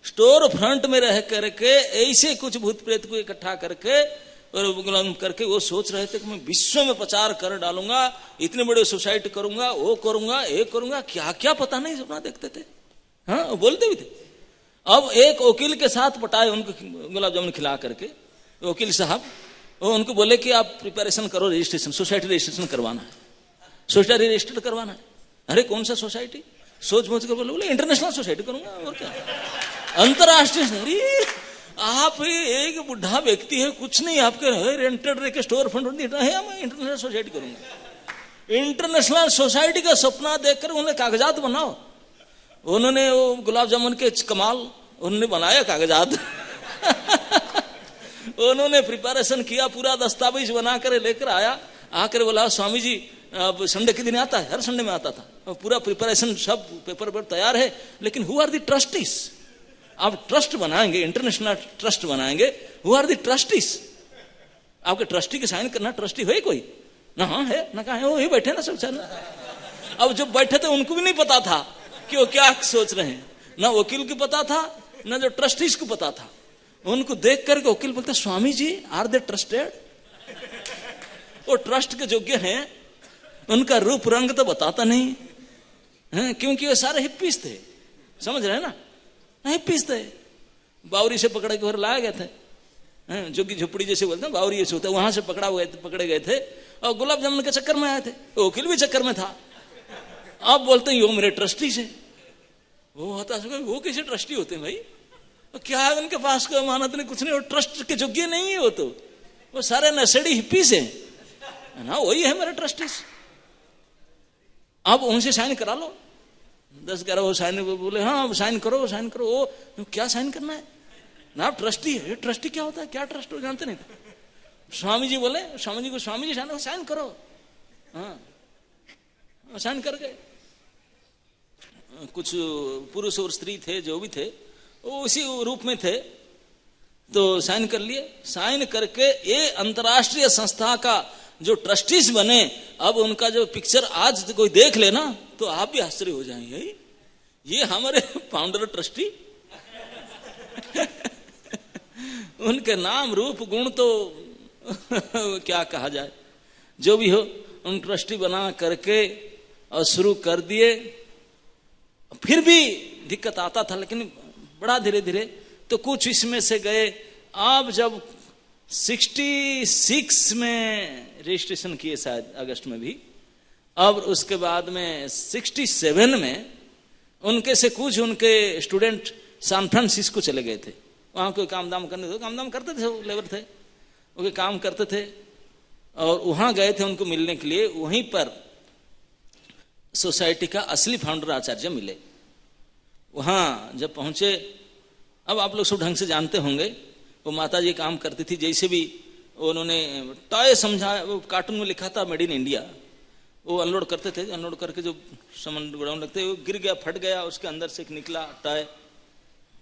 स्टोर फ्रंट में रह करके ऐसे कुछ भूत प्रेत को इकट्ठा करके और गुलाम करके वो सोच रहे थे कि मैं विश्व में प्रचार कर डालूंगा, इतने बड़े सोसाइटी करूंगा, वो करूंगा, ये करूंगा, क्या क्या पता नहीं सपना देखते थे। हाँ बोलते भी थे। अब एक वकील के साथ पटाए उनको गुलाब जामुन खिला करके। वकील साहब वो उनको बोले कि आप प्रिपरेशन करो, रजिस्ट्रेशन, सोसाइटी रजिस्ट्रेशन करवाना है, सोसाइटी रजिस्टर्ड करवाना है। अरे कौन सा सोसाइटी? सोच मोच कर बोले इंटरनेशनल सोसाइटी करूंगा और क्या, अंतरराष्ट्रीय। आप एक बुढ़ा व्यक्ति है, कुछ नहीं, आपके रेंटेड रह के स्टोर फंड है, मैं इंटरनेशनल सोसाइटी करूंगा। इंटरनेशनल सोसाइटी का सपना देखकर उन्होंने कागजात बनाओ, उन्होंने वो गुलाब जामुन के कमाल उन्होंने बनाया कागजात उन्होंने प्रिपरेशन किया, पूरा दस्तावेज बनाकर लेकर आया, आकर बोला स्वामी जी अब संडे के दिन आता है, हर संडे में आता था, पूरा प्रिपरेशन सब पेपर पर तैयार है, लेकिन हु आर द ट्रस्टीज? आप ट्रस्ट बनाएंगे, इंटरनेशनल ट्रस्ट बनाएंगे, हु आर द ट्रस्टीज? आपके ट्रस्टी के साइन करना, ट्रस्टी है कोई ना? हाँ है ना, कहा है, वो ही बैठे ना सब चल। अब जो बैठे थे उनको भी नहीं पता था कि वो क्या सोच रहे हैं, ना वकील को पता था, ना जो ट्रस्टीज को पता था। उनको देख करके वकील बोलते Swami ji are they trusted? वो ट्रस्ट के योग्य हैं? उनका रूप रंग तो बताता नहीं है, क्योंकि वो सारे हिप्पीज थे, समझ रहे हैं ना, हिप्पीज थे। बावरी से पकड़े के लाए गए थे, जोगी झोपड़ी जैसे बोलते हैं, बावरी ऐसे होता है, वहां से पकड़े गए थे और गुलाब जामुन के चक्कर में आए थे, वकील भी चक्कर में था। आप बोलते हैं वो मेरे ट्रस्टी से, वो होता है, वो कैसे ट्रस्टी होते हैं भाई? क्या है उनके पास, कोई अमानत नहीं, कुछ नहीं, वो ट्रस्ट के योग्य नहीं है, वो सारे नशेड़ी हिप्पीज हैं ना, वही है मेरे ट्रस्टीज। आप उनसे साइन करा लो, 10-11 वो साइन बोले हाँ साइन करो साइन करो। वो क्या साइन करना है ना, आप ट्रस्टी है। ट्रस्टी क्या होता है, क्या ट्रस्ट हो, जानते नहीं थे। स्वामी जी बोले, स्वामी जी को स्वामी जी साइन करो, हाँ साइन कर गए। कुछ पुरुष और स्त्री थे, जो भी थे वो उसी रूप में थे, तो साइन कर लिए। साइन करके ये अंतर्राष्ट्रीय संस्था का जो ट्रस्टीज बने, अब उनका जो पिक्चर आज कोई देख लेना तो आप भी आश्चर्य हो जाएंगे, ये हमारे फाउंडर ट्रस्टी उनके नाम रूप गुण तो क्या कहा जाए, जो भी हो, उन ट्रस्टी बना करके और शुरू कर दिए। फिर भी दिक्कत आता था, लेकिन बड़ा धीरे धीरे तो कुछ इसमें से गए। आप जब 66 में रजिस्ट्रेशन किए शायद अगस्त में भी, अब उसके बाद में 67 में उनके से कुछ उनके स्टूडेंट सैन फ्रांसिस्को चले गए थे, वहां कोई काम दाम करने थे, काम दाम करते थे, वो लेबर थे, वो काम करते थे, और वहां गए थे उनको मिलने के लिए। वहीं पर सोसाइटी का असली फाउंडर आचार्य मिले। वहां जब पहुंचे, अब आप लोग सब ढंग से जानते होंगे, वो माता जी काम करती थी, जैसे भी उन्होंने टॉय समझा, वो कार्टून में लिखा था मेड इन इंडिया, वो अनलोड करते थे, अनलोड करके जो सामान गोडाउन लगते, वो गिर गया, फट गया, उसके अंदर से एक निकला टॉय,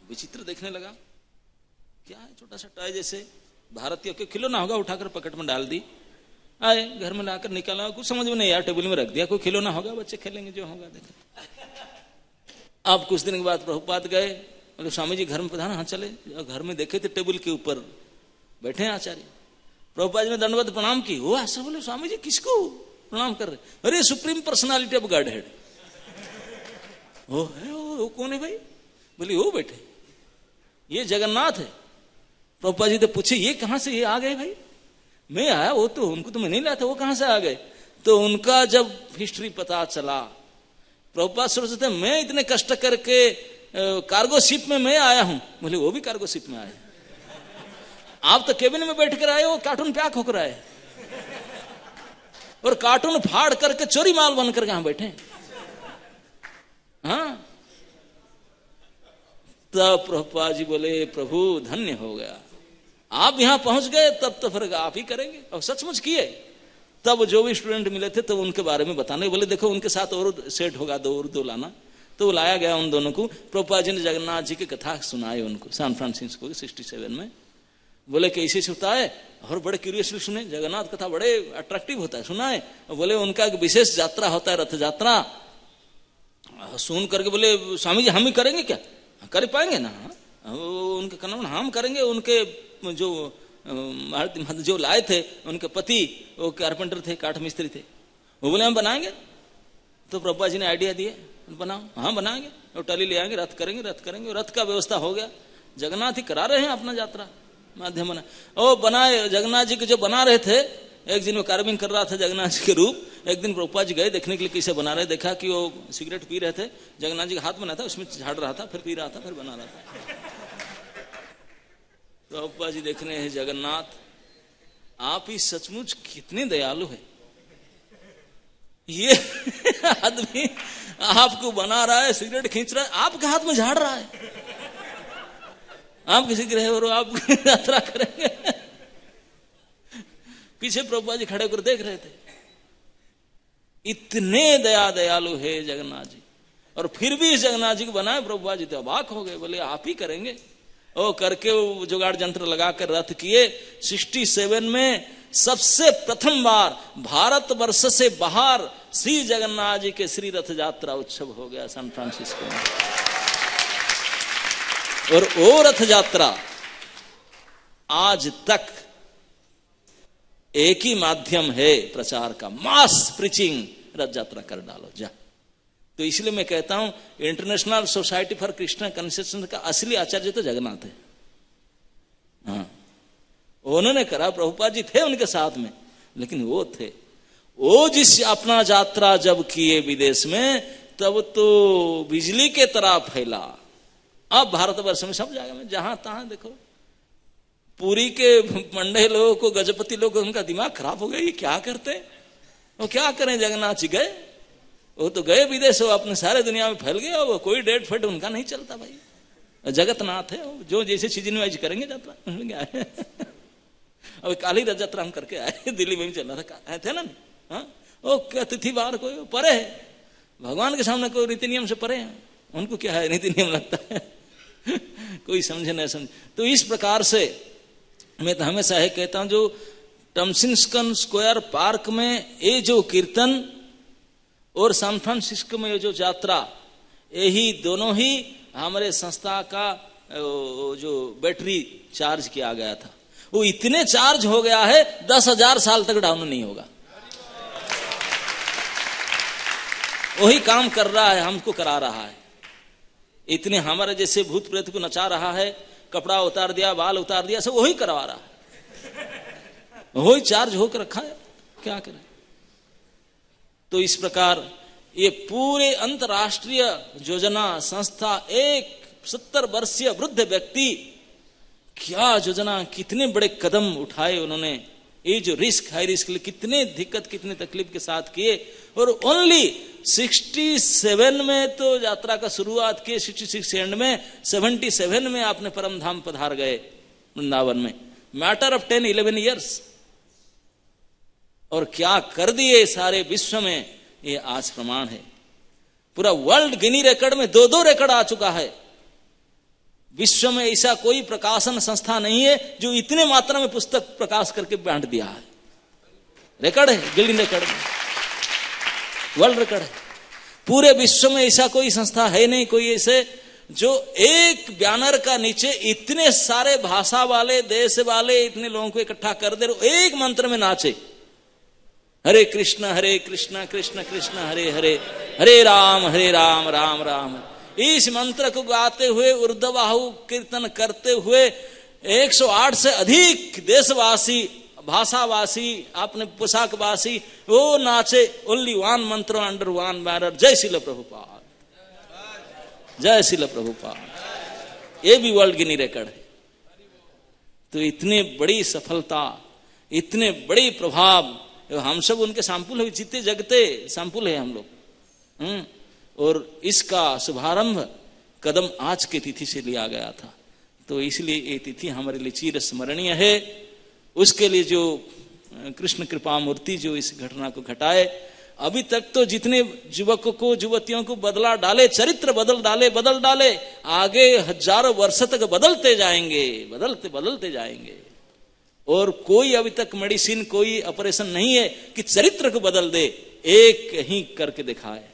विचित्र देखने लगा, क्या है छोटा सा टॉय जैसे भारतीय के खिलौना होगा, उठाकर पॉकेट में डाल दी, आए घर में लाकर निकाला, कुछ समझ में नहीं यार, टेबल में रख दिया, कोई खिलौना होगा, बच्चे खेलेंगे, जो होगा देखे। अब कुछ दिन के बाद प्रभुपाद गए, बोले स्वामी जी घर में प्रधान, हाँ चले। घर में देखे थे टेबल के ऊपर बैठे हैं आचार्य। प्रभुपाद जी ने दंडवत प्रणाम की, वो ऐसा बोले स्वामी जी किसको प्रणाम कर रहे? अरे supreme personality of God head. वो है, वो कौन है भाई? बोले वो बैठे, ये जगन्नाथ है। प्रभुपाद जी तो पूछे ये कहां से ये आ गए भाई? मैं आया, वो तो उनको तो मैं नहीं लाया था, वो कहां से आ गए? तो उनका जब हिस्ट्री पता चला, प्रभुपाद सोचते मैं इतने कष्ट करके कार्गो शिप में मैं आया हूं। बोले वो भी कार्गो शिप में आए, आप तो केबिन में बैठ कर आए हो, कार्टून पैक होकर आए, और कार्टून फाड़ करके चोरी माल बनकर कहां बैठे। हाँ, तब प्रभुपाद जी बोले प्रभु धन्य हो गया, आप यहां पहुंच गए, तब तो फिर आप ही करेंगे। और सचमुच किए। तब जो भी स्टूडेंट मिले थे तो उनके बारे में बताने, बोले देखो उनके साथ और सेट होगा, दो लाना। तो वो लाया गया उन दोनों को। प्रभुपाद जी ने जगन्नाथ जी की कथा सुनाई उनको, सैन फ्रांसिस्को 67 में। बोले कैसे होता है, और बड़े क्यूरियसली सुने, जगन्नाथ कथा बड़े अट्रैक्टिव होता है, सुना है। बोले उनका एक विशेष यात्रा होता है, रथ यात्रा। सुन करके बोले स्वामी जी हम ही करेंगे क्या? कर पाएंगे ना? उनके कहना हम करेंगे। उनके जो लाए थे उनके पति वो कारपेंटर थे, काठ मिस्त्री थे, वो बोले हम बनाएंगे। तो प्रभुपाद जी ने आइडिया दिए, बनाओ। हाँ बनाएंगे, और टली ले आएंगे, रथ करेंगे, रथ करेंगे। रथ का व्यवस्था हो गया, जगन्नाथ ही करा रहे हैं अपना यात्रा माध्यम बना। ओ बनाए, जगन्नाथ जी के जो बना रहे थे, एक दिन वो कार्विंग कर रहा था जगन्नाथ जी के रूप, एक दिन प्रभुपाद जी गए देखने के लिए कैसे बना रहे, देखा कि वो सिगरेट पी रहे थे, जगन्नाथ जी का हाथ बना था, उसमें झाड़ रहा था, फिर पी रहा था, फिर बना रहा था। प्रभुपाद जी देखने हैं, जगन्नाथ आप ही सचमुच कितने दयालु है, ये आदमी आपको बना रहा है, सिगरेट खींच रहा है, आपके हाथ में झाड़ रहा है, आप किसी ग्रह और आप यात्रा करेंगे। पीछे प्रभुपाद जी खड़े होकर देख रहे थे, इतने दयालु है जगन्नाथ जी। और फिर भी इस जगन्नाथ जी को बनाए प्रभुपाद जी तो अबाक हो गए, बोले आप ही करेंगे। ओ करके वो जुगाड़ यंत्र लगाकर रथ किए। 67 में सबसे प्रथम बार भारत वर्ष से बाहर श्री जगन्नाथ जी के श्री रथ यात्रा उत्सव हो गया सैन फ्रांसिस्को में। और वो रथ यात्रा आज तक एक ही माध्यम है प्रचार का, मास प्रीचिंग, रथ यात्रा कर डालो जा। तो इसलिए मैं कहता हूं international society for Christian consciousness का असली आचार्य तो जगन्नाथ है। हाँ, उन्होंने करा, प्रभुपाद जी थे उनके साथ में, लेकिन वो थे, वो जिस अपना यात्रा जब किए विदेश में, तब तो बिजली के तरह फैला। अब भारतवर्ष में सब जगह में जहां तहां देखो, पुरी के मंडे लोगों को, गजपति लोग, उनका दिमाग खराब हो गया, ये क्या करते, वो क्या करें। जगन्नाथ जी गए, वो तो गए विदेश, वो अपने सारे दुनिया में फैल गए, वो कोई डेट फेट उनका नहीं चलता भाई, जगतनाथ है, जो जैसे सीजन वाइज करेंगे यात्रा। अब काली रथ यात्रा हम करके आए, दिल्ली में भी चल रहा था, थे ना। हाँ, वो क्या तिथि बार कोई परे है, भगवान के सामने कोई रीति नियम से परे है, उनको क्या है रीति नियम लगता है। कोई समझे नहीं समझे। तो इस प्रकार से मैं तो हमेशा है कहता हूं, जो टमसिंस्कन स्क्वायर पार्क में ये जो कीर्तन और सैन फ्रांसिस्को में ये जो यात्रा, यही दोनों ही हमारे संस्था का जो बैटरी चार्ज किया गया था, वो इतने चार्ज हो गया है 10,000 साल तक डाउन नहीं होगा। वही काम कर रहा है, हमको करा रहा है। इतने हमारे जैसे भूत प्रेत को नचा रहा है, कपड़ा उतार दिया, बाल उतार दिया, सब वही करवा रहा है, वही चार्ज होकर रखा है, क्या करें। तो इस प्रकार ये पूरे अंतरराष्ट्रीय योजना संस्था, एक 70 वर्षीय वृद्ध व्यक्ति, क्या योजना, कितने बड़े कदम उठाए उन्होंने, ये जो रिस्क, हाई रिस्क, कितने दिक्कत, कितने तकलीफ के साथ किए। और ओनली 67 में तो यात्रा का शुरुआत किए, 66 एंड में, 77 में आपने परम धाम पधार गए वृंदावन में, मैटर ऑफ 10-11 ईयर्स। और क्या कर दिए सारे विश्व में, ये आज प्रमाण है। पूरा वर्ल्ड गिनी रिकॉर्ड में 2-2 रिकॉर्ड आ चुका है। विश्व में ऐसा कोई प्रकाशन संस्था नहीं है जो इतने मात्रा में पुस्तक प्रकाश करके बांट दिया है। रिकॉर्ड है, गिनीज रिकॉर्ड में, वर्ल्ड रिकॉर्ड है। पूरे विश्व में ऐसा कोई संस्था है नहीं, कोई ऐसे जो एक बैनर का नीचे इतने सारे भाषा वाले, देश वाले, इतने लोगों को इकट्ठा कर दे, एक मंत्र में नाचे, हरे कृष्ण कृष्ण कृष्ण हरे हरे, हरे राम राम राम। इस मंत्र को गाते हुए, ऊर्ध्वबाहु कीर्तन करते हुए 108 से अधिक देशवासी, भाषावासी, अपने पोशाकवासी, वो नाचे, ओनली वन मंत्र अंडर वन बैनर, जय श्रील प्रभुपाद, जय श्रील प्रभुपाद। ये भी वर्ल्ड गिनी रिकॉर्ड है। तो इतने बड़ी सफलता, इतने बड़ी प्रभाव, हम सब उनके सैंपल है, जीते जगते सैंपल है हम लोग। और इसका शुभारंभ कदम आज के तिथि से लिया गया था। तो इसलिए ये तिथि हमारे लिए चिर स्मरणीय है। उसके लिए जो कृष्ण कृपा मूर्ति जो इस घटना को घटाए, अभी तक तो जितने युवकों को, युवतियों को बदला डाले, चरित्र बदल डाले, आगे हजारों वर्ष तक बदलते जाएंगे, बदलते जाएंगे। और कोई अभी तक मेडिसिन, कोई ऑपरेशन नहीं है कि चरित्र को बदल दे, एक ही करके दिखाए।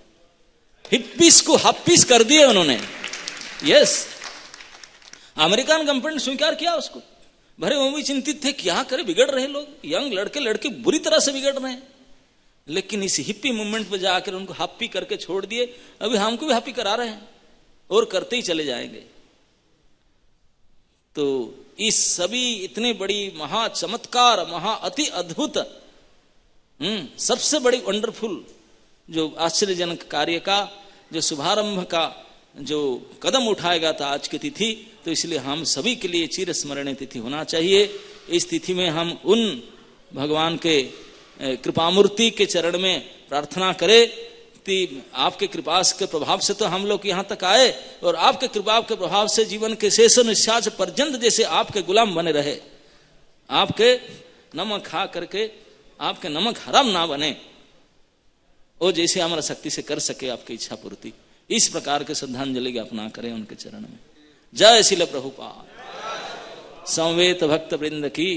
हिप्पीस को हप्पीस कर दिए उन्होंने। यस, अमेरिकन गवर्नमेंट ने स्वीकार किया उसको। भरे वो भी चिंतित थे, क्या करे, बिगड़ रहे लोग, यंग लड़के लड़के बुरी तरह से बिगड़ रहे हैं। लेकिन इस हिप्पी मूवमेंट पे जाकर उनको हप्पी करके छोड़ दिए। अभी हमको भी हप्पी करा रहे हैं और करते ही चले जाएंगे। तो इस सभी इतने बड़ी महा चमत्कार, महा अति अद्भुत सबसे बड़ी वंडरफुल जो आश्चर्यजनक कार्य का जो शुभारंभ का जो कदम उठाएगा था आज की तिथि, तो इसलिए हम सभी के लिए चिरस्मरणीय तिथि होना चाहिए। इस तिथि में हम उन भगवान के कृपामूर्ति के चरण में प्रार्थना करें कि आपके कृपा के प्रभाव से तो हम लोग यहाँ तक आए, और आपके कृपा के प्रभाव से जीवन के शेष निश्वास पर्यंत जैसे आपके गुलाम बने रहे, आपके नमक खा करके आपके नमक हराम ना बने, वो जैसे हमारा शक्ति से कर सके आपकी इच्छा पूर्ति। इस प्रकार के श्रद्धांजलि ज्ञापना करें उनके चरण में। जय श्रील प्रभुपाद। संवेत भक्त वृंद की